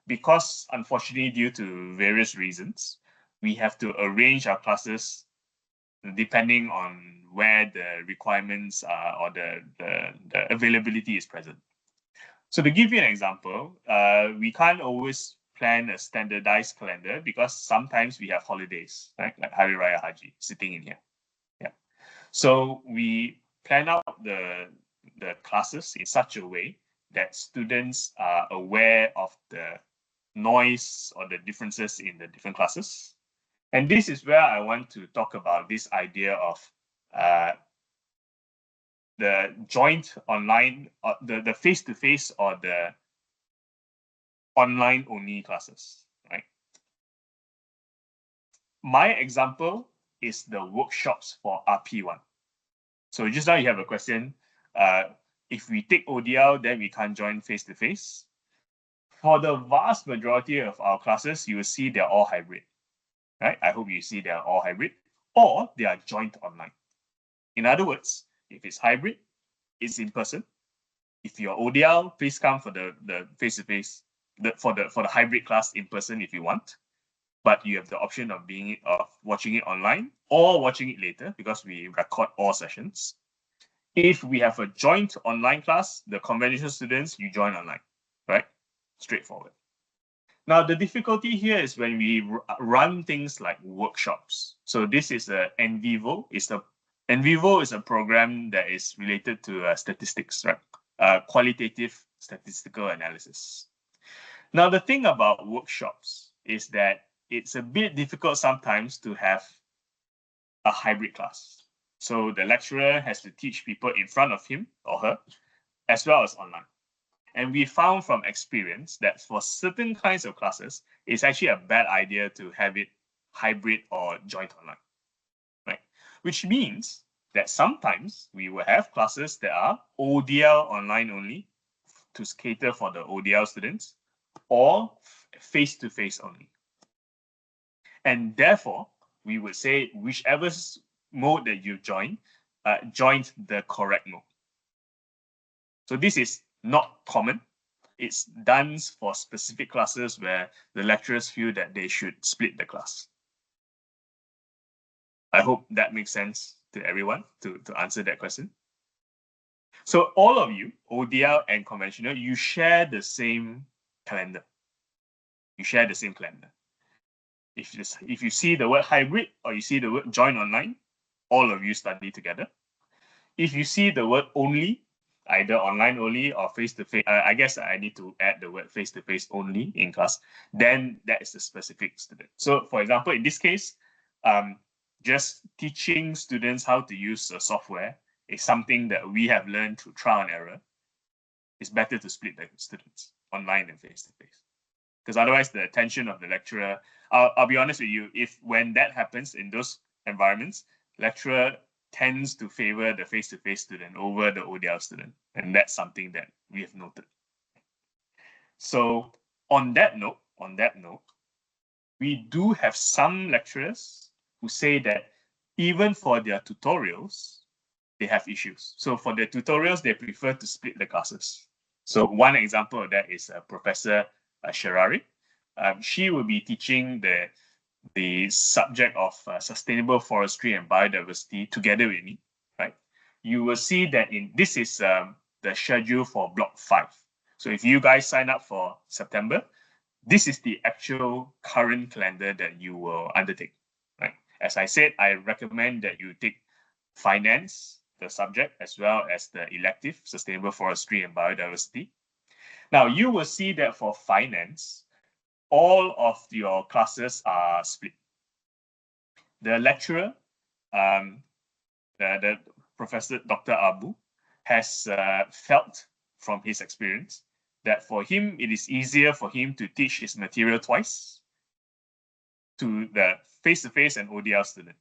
Speaker 1: Because unfortunately, due to various reasons, we have to arrange our classes depending on where the requirements or the availability is present. So to give you an example, we can't always plan a standardized calendar because sometimes we have holidays, right? Like Hari Raya Haji sitting in here. Yeah. So we plan out the classes in such a way that students are aware of the noise or the differences in the different classes. And this is where I want to talk about this idea of the joint online, the face-to-face or the online only classes, right? My example is the workshops for RP1. So just now you have a question, if we take ODL, then we can't join face-to-face. For the vast majority of our classes, you will see they're all hybrid, right? I hope you see they're all hybrid, or they are joint online. In other words, if it's hybrid, it's in person. If you're ODL, please come for the face-to-face, for the hybrid class in person if you want. But you have the option of watching it online or watching it later because we record all sessions. If we have a joint online class, the conventional students, you join online, right? Straightforward. Now, the difficulty here is when we run things like workshops. So this is a NVivo. NVivo is a program that is related to statistics, right? Qualitative statistical analysis. Now, the thing about workshops is that it's a bit difficult sometimes to have a hybrid class. So the lecturer has to teach people in front of him or her, as well as online. And we found from experience that for certain kinds of classes, it's actually a bad idea to have it hybrid or joint online, right? Which means that sometimes we will have classes that are ODL online only to cater for the ODL students, or face-to-face only. And therefore, we would say whichever mode that you join, joined the correct mode. So this is not common. It's done for specific classes where the lecturers feel that they should split the class. I hope that makes sense to everyone to answer that question. So all of you, ODL and conventional, you share the same calendar. You share the same calendar. If you see the word hybrid or you see the word join online, all of you study together. If you see the word only, either online only or face-to-face, I guess I need to add the word face-to-face only in class, then that is the specific student. So for example, in this case, just teaching students how to use a software is something that we have learned through trial and error. It's better to split the students online and face-to-face. Because otherwise the attention of the lecturer, I'll be honest with you, if when that happens in those environments, lecturer tends to favor the face-to-face student over the ODL student. And that's something that we have noted. So on that note, we do have some lecturers who say that even for their tutorials, they have issues. So for their tutorials, they prefer to split the classes. So one example of that is Professor Sherari. She will be teaching the subject of sustainable forestry and biodiversity together with me, right? You will see that this is the schedule for block 5. So if you guys sign up for September, this is the actual current calendar that you will undertake, right? As I said, I recommend that you take finance, the subject, as well as the elective, sustainable forestry and biodiversity. Now, you will see that for finance, all of your classes are split. The lecturer, the Professor Dr. Abu, has felt from his experience that for him, it is easier for him to teach his material twice to the face-to-face and ODL student.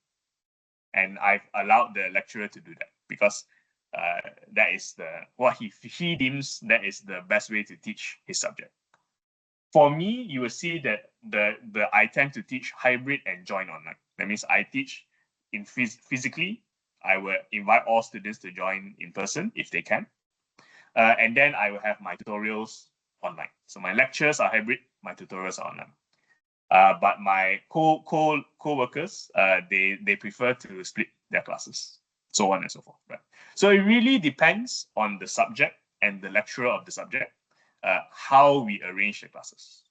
Speaker 1: And I've allowed the lecturer to do that because that is what he deems that is the best way to teach his subject. For me, you will see that I tend to teach hybrid and join online. That means I teach in physically. I will invite all students to join in person if they can. And then I will have my tutorials online. So my lectures are hybrid, my tutorials are online. But my co-workers, they prefer to split their classes, so on and so forth. Right? So it really depends on the subject and the lecturer of the subject, how we arrange the classes.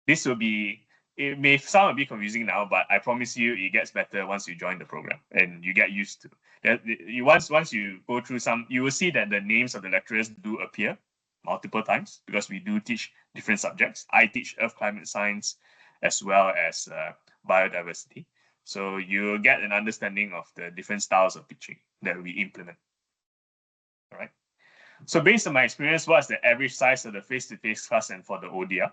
Speaker 1: This will be, it may sound a bit confusing now, but I promise you it gets better once you join the program and you get used to that. Once you go through you will see that the names of the lecturers do appear multiple times because we do teach different subjects. I teach Earth Climate Science as well as biodiversity. So you'll get an understanding of the different styles of teaching that we implement. All right. So based on my experience, what's the average size of the face-to-face class and for the ODL?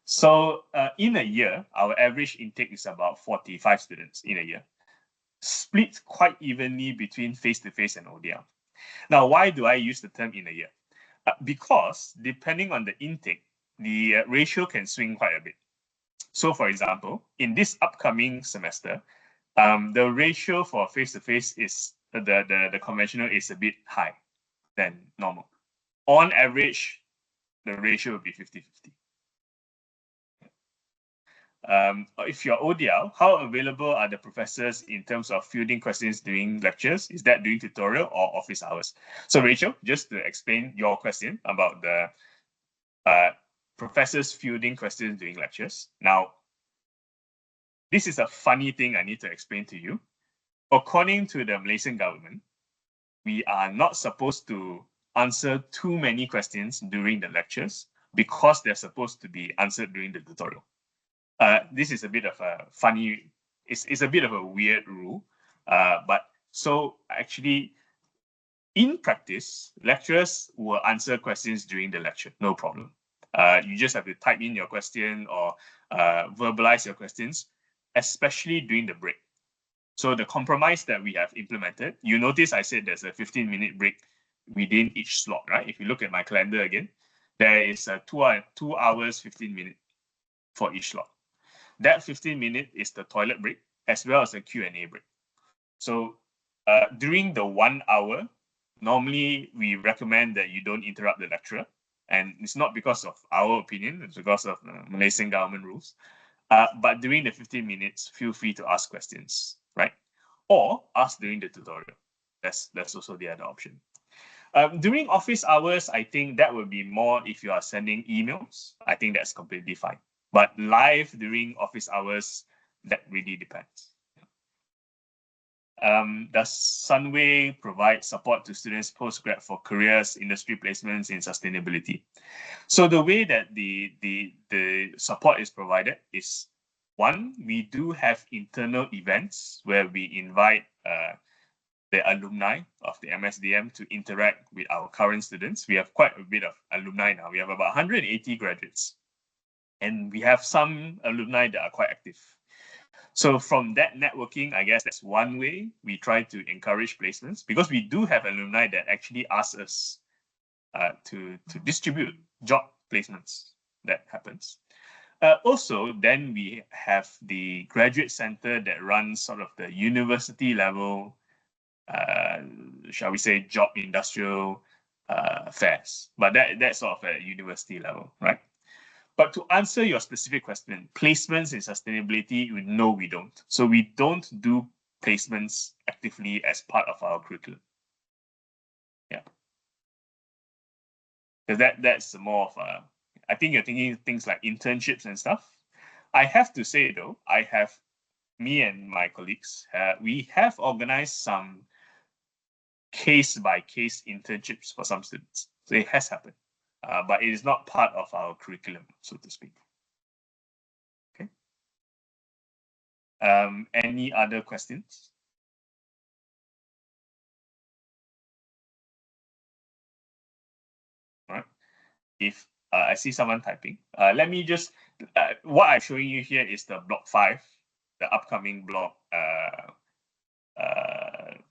Speaker 1: So in a year, our average intake is about 45 students in a year, split quite evenly between face-to-face and ODL. Now, why do I use the term in a year? Because depending on the intake, the ratio can swing quite a bit. So for example, in this upcoming semester, the ratio for face-to-face is the conventional is a bit high than normal. On average, the ratio will be 50-50. If you're ODL, how available are the professors in terms of fielding questions during lectures? Is that during tutorial or office hours? So Rachel, just to explain your question about the professors fielding questions during lectures. Now, this is a funny thing I need to explain to you. According to the Malaysian government, we are not supposed to answer too many questions during the lectures because they're supposed to be answered during the tutorial. This is a bit of a funny, it's a bit of a weird rule. But so actually, in practice, lecturers will answer questions during the lecture, no problem. You just have to type in your question or verbalize your questions, especially during the break. So the compromise that we have implemented, you notice I said there's a 15-minute break within each slot, right? If you look at my calendar again, there is a 2 hours, 15 minutes for each slot. That 15 minutes is the toilet break as well as a Q&A break. So during the 1 hour, normally we recommend that you don't interrupt the lecturer. And it's not because of our opinion, it's because of Malaysian government rules. But during the 15 minutes, feel free to ask questions, right? Or ask during the tutorial. That's also the other option. During office hours, I think that would be more if you are sending emails. I think that's completely fine. But live during office hours, that really depends. Does Sunway provide support to students postgrad for careers, industry placements in sustainability? So the way that the support is provided is, one, we do have internal events where we invite the alumni of the MSDM to interact with our current students. We have quite a bit of alumni now. We have about 180 graduates. And we have some alumni that are quite active. So from that networking, I guess that's one way we try to encourage placements, because we do have alumni that actually ask us to distribute job placements. That happens. Also, then we have the graduate center that runs sort of the university level, shall we say, job industrial fairs. But that's sort of at university level, right? But to answer your specific question, placements in sustainability, no, we don't. So we don't do placements actively as part of our curriculum. Yeah. Because that's more of a, I think you're thinking things like internships and stuff. I have to say though, me and my colleagues, we have organized some case-by-case internships for some students. So it has happened, but it is not part of our curriculum, so to speak. Okay. Any other questions? All right. If I see someone typing, let me just, what I'm showing you here is the block 5, the upcoming block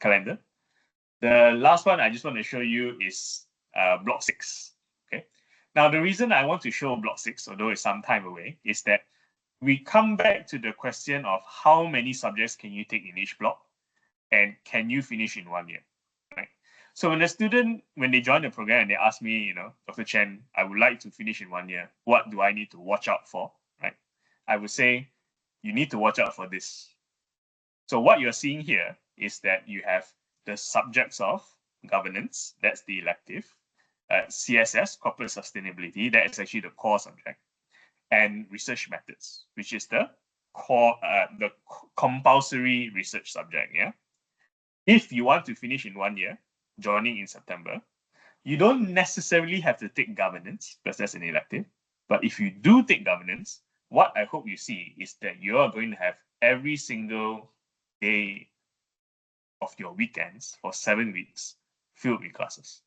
Speaker 1: calendar. The last one I just want to show you is block 6. Okay. Now, the reason I want to show block 6, although it's some time away, is that we come back to the question of how many subjects can you take in each block, and can you finish in 1 year, right? So when a student, when they join the program and they ask me, Dr. Chen, I would like to finish in 1 year, what do I need to watch out for, right? I would say, you need to watch out for this. So what you're seeing here is that you have the subjects of governance, that's the elective, CSS, corporate sustainability, that is actually the core subject, and research methods, which is the core, the compulsory research subject. Yeah. If you want to finish in 1 year, joining in September, you don't necessarily have to take governance because that's an elective. But if you do take governance, what I hope you see is that you are going to have every single day of your weekends for 7 weeks filled with classes.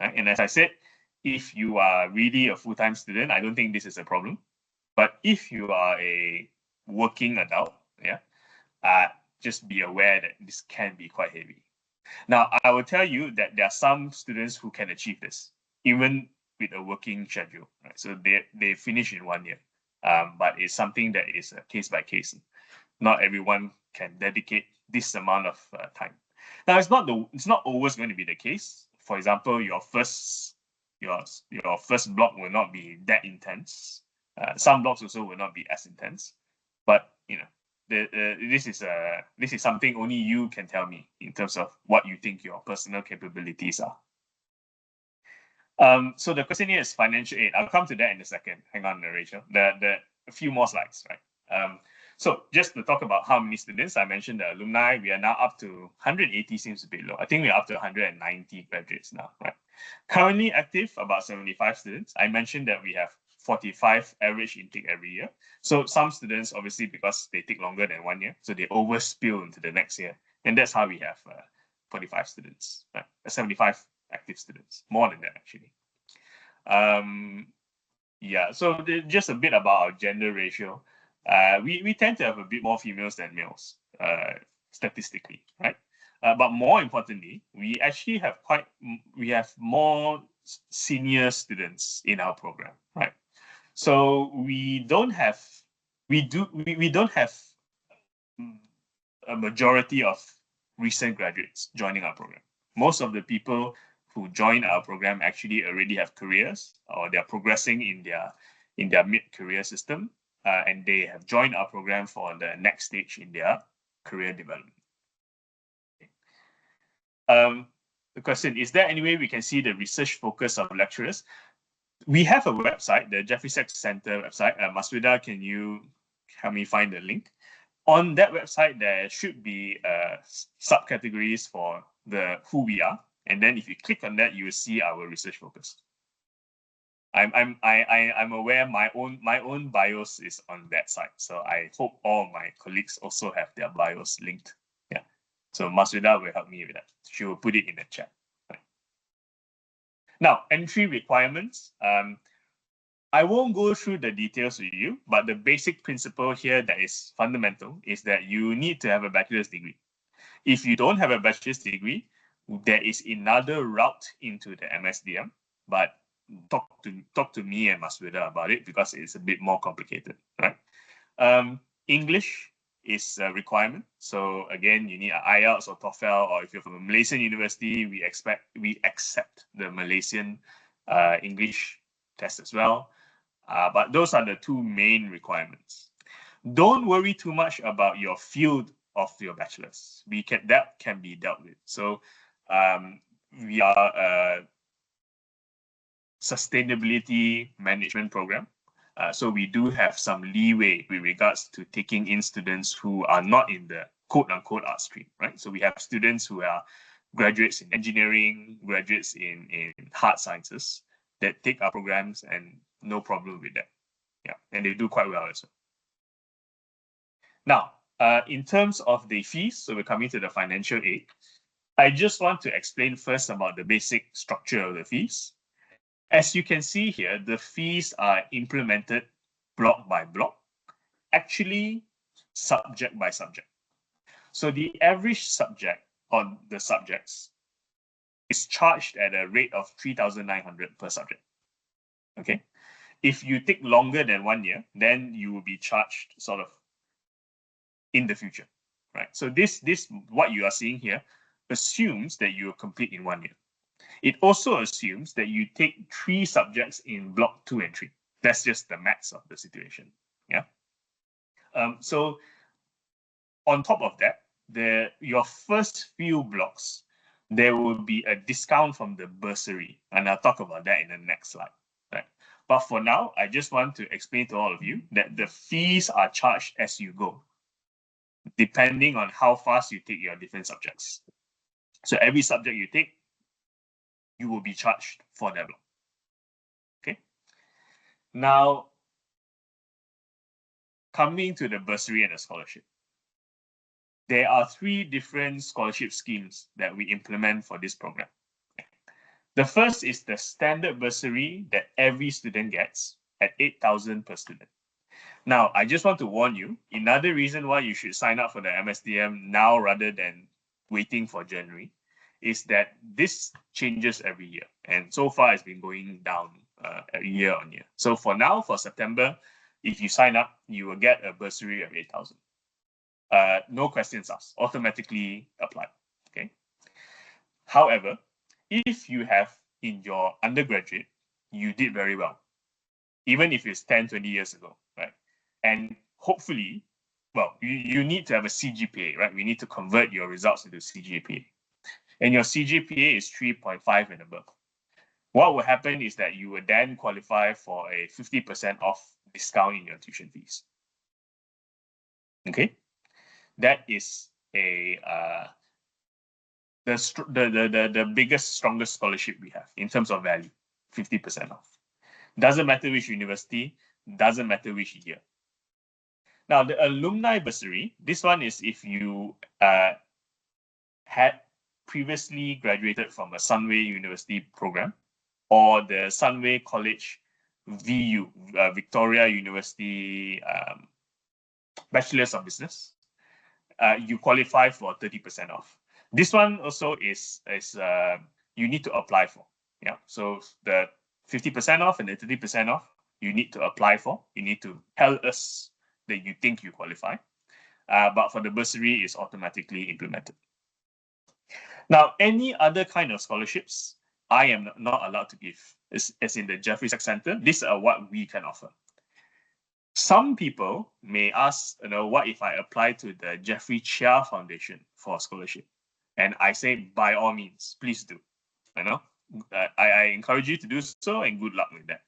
Speaker 1: Right? And as I said, if you are really a full-time student, I don't think this is a problem. But if you are a working adult, yeah, just be aware that this can be quite heavy. Now, I will tell you that there are some students who can achieve this, even with a working schedule. Right? So they finish in 1 year, but it's something that is case by case. Not everyone can dedicate this amount of time. Now, it's not always going to be the case. For example, your first block will not be that intense. Some blocks also will not be as intense, but this is something only you can tell me in terms of what you think your personal capabilities are. So the question here is financial aid. I'll come to that in a second. Hang on, Rachel. A few more slides, right? So just to talk about how many students, I mentioned the alumni, we are now up to 180, seems a bit low. I think we're up to 190 graduates now, right? Currently active, about 75 students. I mentioned that we have 45 average intake every year. So some students, obviously, because they take longer than 1 year, so they overspill into the next year. And that's how we have 45 students, right? 75 active students, more than that, actually. Yeah, so just a bit about our gender ratio. We tend to have a bit more females than males, statistically, right? But more importantly, we actually have more senior students in our program, right? So we don't have a majority of recent graduates joining our program. Most of the people who join our program actually already have careers, or they're progressing in their mid-career system, and they have joined our program for the next stage in their career development. The question, is there any way we can see the research focus of lecturers? We have a website, the Jeffrey Sachs Center website. Maswida, can you help me find the link? On that website, there should be subcategories for the who we are, and then if you click on that, you will see our research focus. I'm aware my own bios is on that site, so I hope all my colleagues also have their bios linked. Yeah, so Maswida will help me with that. She will put it in the chat. Right. Now, entry requirements. I won't go through the details with you, but the basic principle here that is fundamental is that you need to have a bachelor's degree. If you don't have a bachelor's degree, there is another route into the MSDM, but talk to me and Maswida about it because it's a bit more complicated, right? English is a requirement. So again, you need an IELTS or TOEFL, or if you're from a Malaysian university, we accept the Malaysian English test as well. But those are the two main requirements. Don't worry too much about your field of your bachelor's. That can be dealt with. So we are a sustainability management program. So we do have some leeway with regards to taking in students who are not in the quote unquote art stream, right? So we have students who are graduates in engineering, graduates in hard sciences that take our programs, and no problem with that. Yeah, and they do quite well as well. Now, in terms of the fees, so we're coming to the financial aid. I just want to explain first about the basic structure of the fees. As you can see here, the fees are implemented block by block, actually subject by subject. So the average subject on the subjects is charged at a rate of 3,900 per subject. Okay. If you take longer than 1 year, then you will be charged sort of in the future, right? So this what you are seeing here assumes that you will complete in 1 year. It also assumes that you take 3 subjects in block 2 and 3. That's just the maths of the situation. Yeah. So on top of that, your first few blocks, there will be a discount from the bursary, and I'll talk about that in the next slide. Right. But for now, I just want to explain to all of you that the fees are charged as you go, depending on how fast you take your different subjects. So every subject you take, you will be charged for that block. Okay. Now, coming to the bursary and the scholarship. There are 3 different scholarship schemes that we implement for this program. The first is the standard bursary that every student gets at 8,000 per student. Now, I just want to warn you, another reason why you should sign up for the MSDM now rather than waiting for January is that this changes every year. And so far it's been going down year on year. So for now, for September, if you sign up, you will get a bursary of 8,000. No questions asked, automatically applied. Okay. However, if you have in your undergraduate, you did very well, even if it's 10, 20 years ago, right? And hopefully, well, you need to have a CGPA, right? We need to convert your results into CGPA. And your CGPA is 3.5 and above. What will happen is that you will then qualify for a 50% off discount in your tuition fees. Okay, that is the biggest, strongest scholarship we have in terms of value, 50% off. Doesn't matter which university, doesn't matter which year. Now, the alumni bursary, this one is if you had previously graduated from a Sunway University program or the Sunway College VU, Victoria University Bachelor's of Business, you qualify for 30% off. This one also is you need to apply for. Yeah, so the 50% off and the 30% off, you need to apply for. You need to tell us that you think you qualify. but for the bursary, it's automatically implemented. Now, any other kind of scholarships, I am not allowed to give, as in the Jeffrey Sachs Center. These are what we can offer. Some people may ask, what if I apply to the Jeffrey Chia Foundation for a scholarship? And I say, by all means, please do. I encourage you to do so, and good luck with that.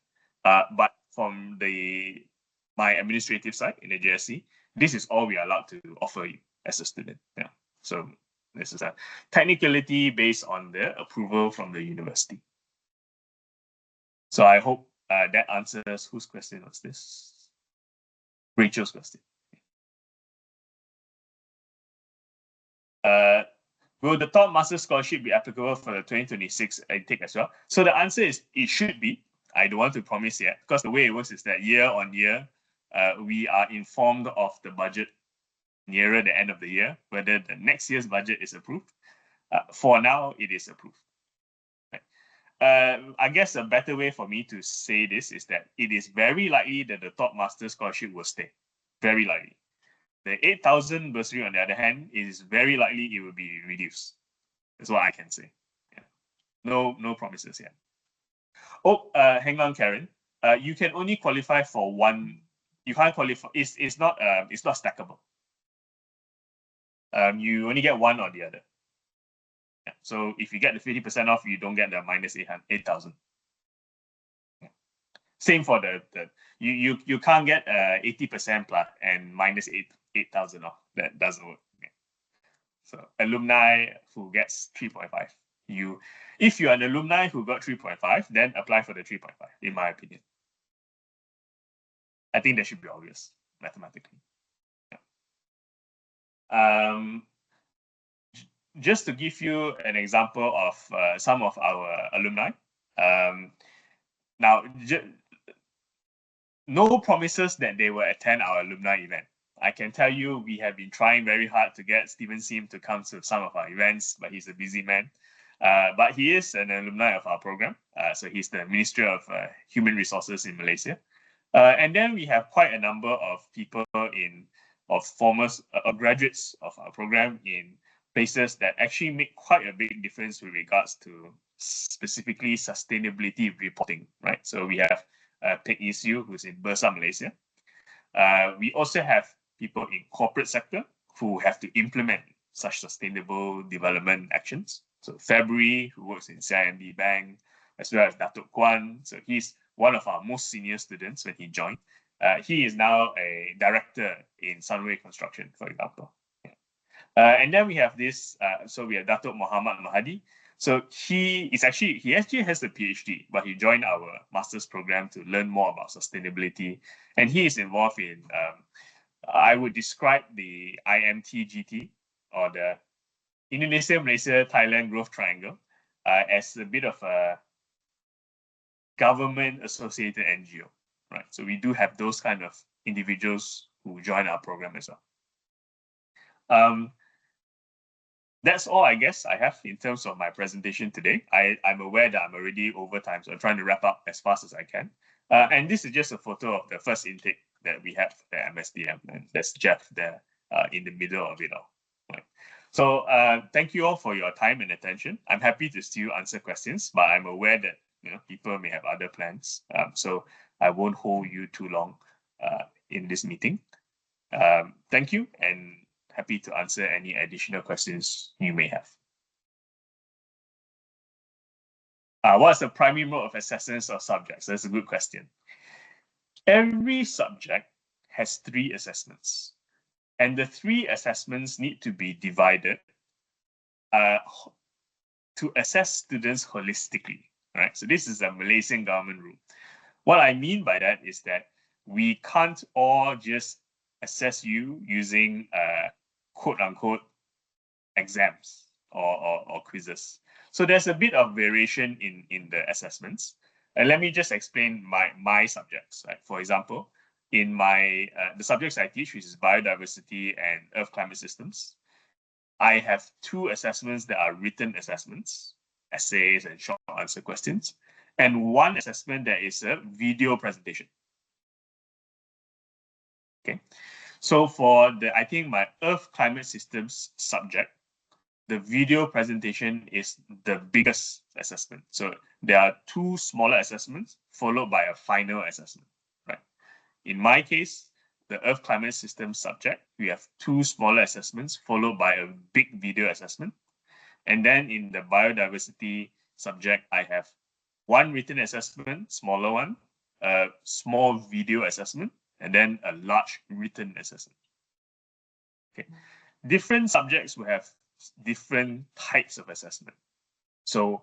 Speaker 1: But from my administrative side in the JSC, this is all we are allowed to offer you as a student. Yeah. So this is a technicality based on the approval from the university. So I hope that answers whose question was this? Rachel's question. Will the top master scholarship be applicable for the 2026 intake as well? So the answer is it should be. I don't want to promise yet, because the way it works is that year on year, we are informed of the budget nearer the end of the year, whether the next year's budget is approved. For now, it is approved. I guess a better way for me to say this is that it is very likely that the top master scholarship will stay. Very likely. The 8,000 bursary, on the other hand, is very likely it will be reduced. That's what I can say. Yeah. No promises yet. Oh, hang on, Karen. You can only qualify for one. You can't qualify. It's not stackable. You only get one or the other. Yeah. So if you get the 50% off, you don't get the minus 8,000. Yeah. Same for the you can't get 80% plus and minus 8,000 off. That doesn't work. Yeah. So alumni who gets 3.5. If you are an alumni who got 3.5, then apply for the 3.5, in my opinion. I think that should be obvious mathematically. Yeah. Just to give you an example of some of our alumni. Now, no promises that they will attend our alumni event. I can tell you we have been trying very hard to get Stephen Sim to come to some of our events, but he's a busy man. But he is an alumni of our program. So he's the Ministry of Human Resources in Malaysia. And then we have quite a number of people former graduates of our program in places that actually make quite a big difference with regards to specifically sustainability reporting, right? So we have Pek Isiu, who's in Bursa, Malaysia. We also have people in corporate sector who have to implement such sustainable development actions. So February, who works in CIMB Bank, as well as Datuk Kwan. So he's one of our most senior students when he joined. He is now a director in Sunway Construction, for example. And then we have this, so we have Datuk Muhammad Mahadi. So he actually has a PhD, but he joined our master's program to learn more about sustainability. And he is involved in, I would describe the IMTGT, or the Indonesia, Malaysia, Thailand Growth Triangle, as a bit of a government-associated NGO, right? So we do have those kind of individuals who join our program as well. That's all I guess I have in terms of my presentation today. I'm aware that I'm already over time, so I'm trying to wrap up as fast as I can. And this is just a photo of the first intake that we have at MSDM, and that's Jeff there in the middle of it all. Right. So thank you all for your time and attention. I'm happy to still answer questions, but I'm aware that people may have other plans, so I won't hold you too long in this meeting. Thank you, and happy to answer any additional questions you may have. What's the primary mode of assessments of subjects? That's a good question. Every subject has 3 assessments, and the 3 assessments need to be divided to assess students holistically, right? So this is a Malaysian government rule. What I mean by that is that we can't all just assess you using quote-unquote exams or quizzes. So there's a bit of variation in the assessments. And let me just explain my subjects. Right? For example, in my the subjects I teach, which is biodiversity and Earth climate systems, I have 2 assessments that are written assessments, essays and short answer questions, and 1 assessment that is a video presentation. Okay. So for I think my Earth Climate Systems subject, the video presentation is the biggest assessment. So there are 2 smaller assessments followed by a final assessment, right? In my case, the Earth Climate Systems subject, we have 2 smaller assessments followed by a big video assessment. And then in the biodiversity subject, I have 1 written assessment, smaller one, a small video assessment, and then a large written assessment. Okay. Different subjects will have different types of assessment. So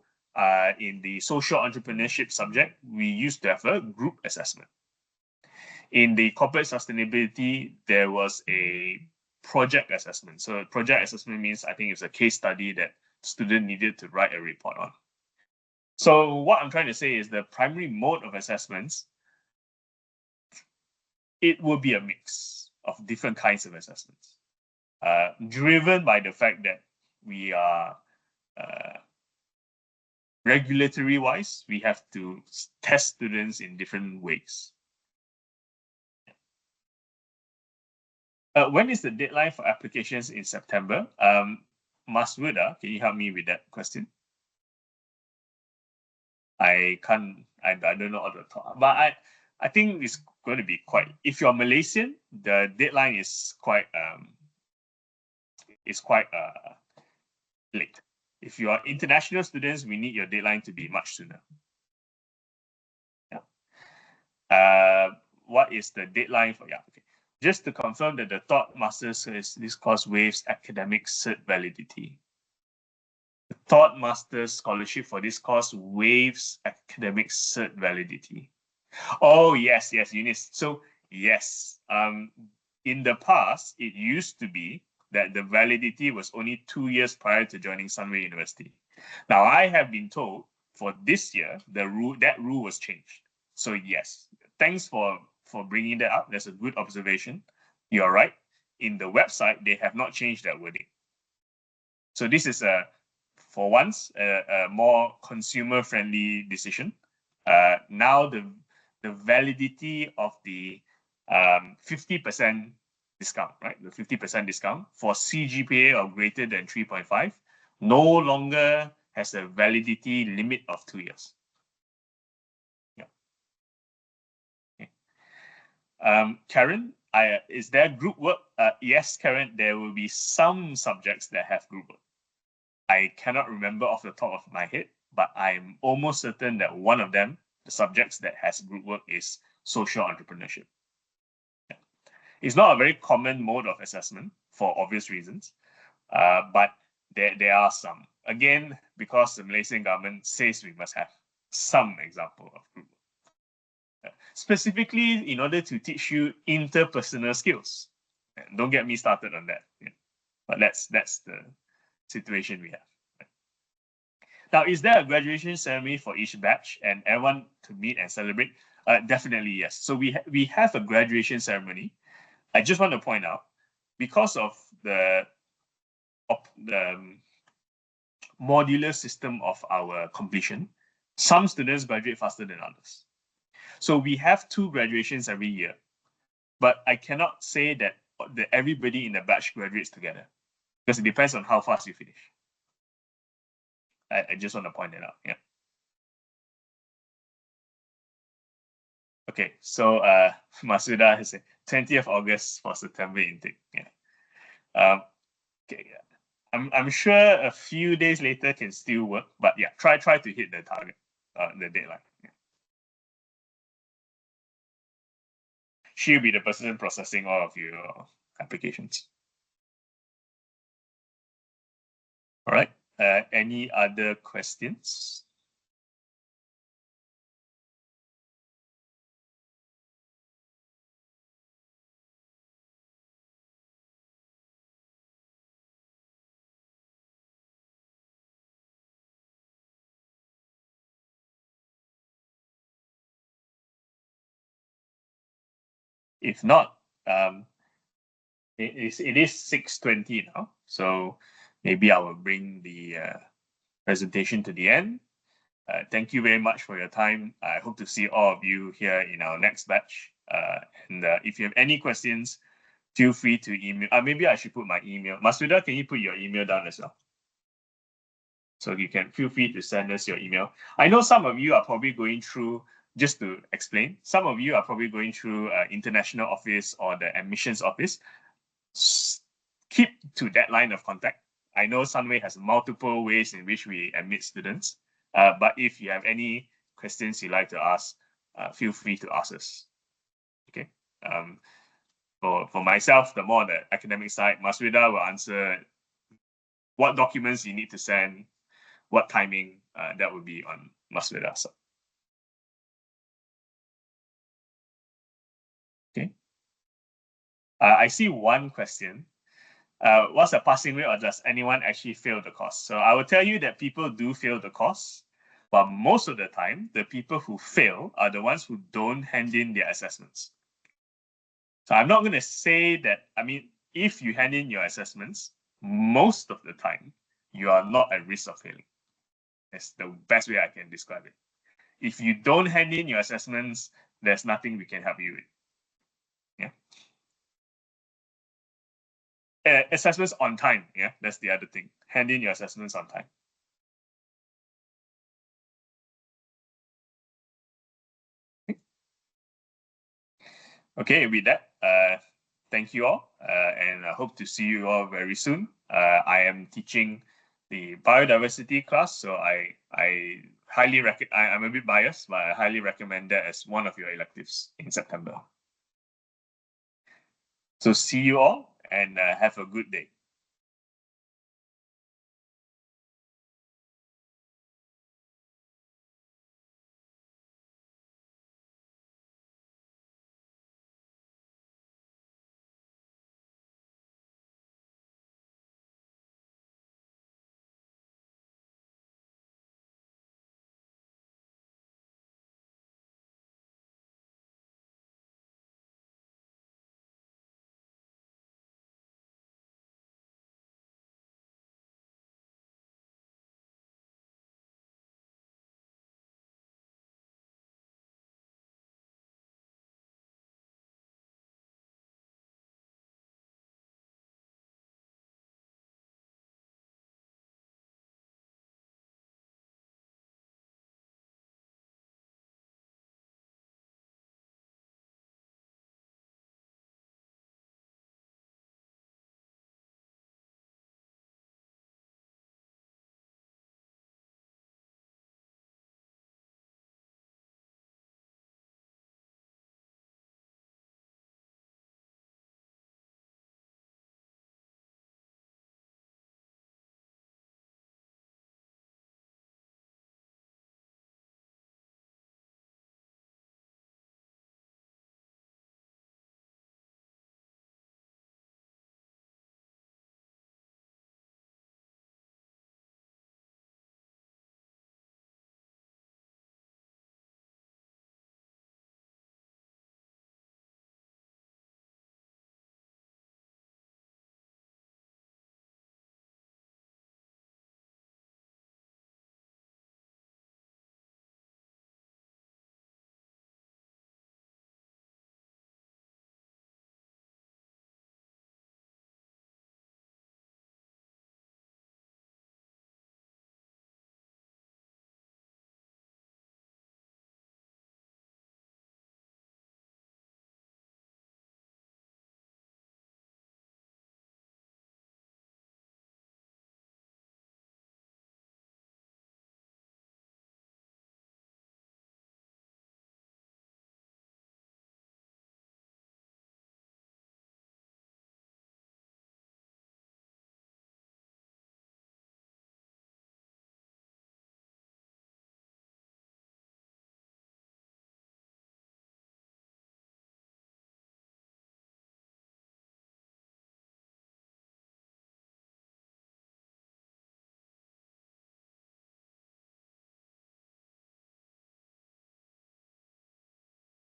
Speaker 1: in the social entrepreneurship subject, we used to have a group assessment. In the corporate sustainability, there was a project assessment. So project assessment means I think it's a case study that student needed to write a report on. So what I'm trying to say is the primary mode of assessments, it will be a mix of different kinds of assessments, driven by the fact that we are regulatory wise, we have to test students in different ways. When is the deadline for applications in September? Maswuda, can you help me with that question? I don't know all the top, but I think it's going to be quite, if you're Malaysian, the deadline is quite late. If you are international students, we need your deadline to be much sooner. Yeah. What is the deadline for? Yeah. Okay. Just to confirm that the Thought Masters is this course waives academic cert validity. The Thought Masters scholarship for this course waives academic cert validity. Oh yes, Eunice. So yes, in the past it used to be that the validity was only 2 years prior to joining Sunway University. Now I have been told for this year that rule was changed. So yes, thanks for bringing that up. That's a good observation. You're right. In the website, they have not changed that wording. So this is for once a more consumer-friendly decision. Now the validity of the 50% discount, right? The 50% discount for CGPA of greater than 3.5 no longer has a validity limit of 2 years. Yeah. Okay. Karen, is there group work? Yes, Karen, there will be some subjects that have group work. I cannot remember off the top of my head, but I'm almost certain that one of them, the subjects that has group work, is social entrepreneurship. Yeah. It's not a very common mode of assessment for obvious reasons, but there are some. Again, because the Malaysian government says we must have some example of group work. Specifically in order to teach you interpersonal skills. Don't get me started on that. Yeah. But that's the situation we have. Now, is there a graduation ceremony for each batch and everyone to meet and celebrate? Definitely yes. So we have a graduation ceremony. I just want to point out, because of the modular system of our completion, some students graduate faster than others. So we have 2 graduations every year, but I cannot say that everybody in the batch graduates together because it depends on how fast you finish. I just want to point that out. Yeah. Okay, so Masuda has said 20th August for September intake. Yeah. Okay. I'm sure a few days later can still work, but yeah, try to hit the target, the deadline. Yeah. She'll be the person processing all of your applications. All right. Any other questions? If not, it is 6:20 now, so maybe I will bring the presentation to the end. Thank you very much for your time. I hope to see all of you here in our next batch. And if you have any questions, feel free to email. Maybe I should put my email. Maswida, can you put your email down as well? So you can feel free to send us your email. I know some of you are probably going through, just to explain, some of you are probably going through international office or the admissions office. Keep to that line of contact. I know Sunway has multiple ways in which we admit students, but if you have any questions you'd like to ask, feel free to ask us. Okay. For myself, the more on the academic side, Maswida will answer what documents you need to send, what timing, that would be on Maswida. So. Okay. I see one question. What's the passing rate, or does anyone actually fail the course? So I will tell you that people do fail the course, but most of the time, the people who fail are the ones who don't hand in their assessments. So I'm not going to say that, if you hand in your assessments, most of the time, you are not at risk of failing. That's the best way I can describe it. If you don't hand in your assessments, there's nothing we can help you with. Yeah. Assessments on time. Yeah, that's the other thing. Hand in your assessments on time. Okay, with that, thank you all, and I hope to see you all very soon. I am teaching the biodiversity class, so I highly I'm a bit biased, but I highly recommend that as one of your electives in September. So see you all, and have a good day.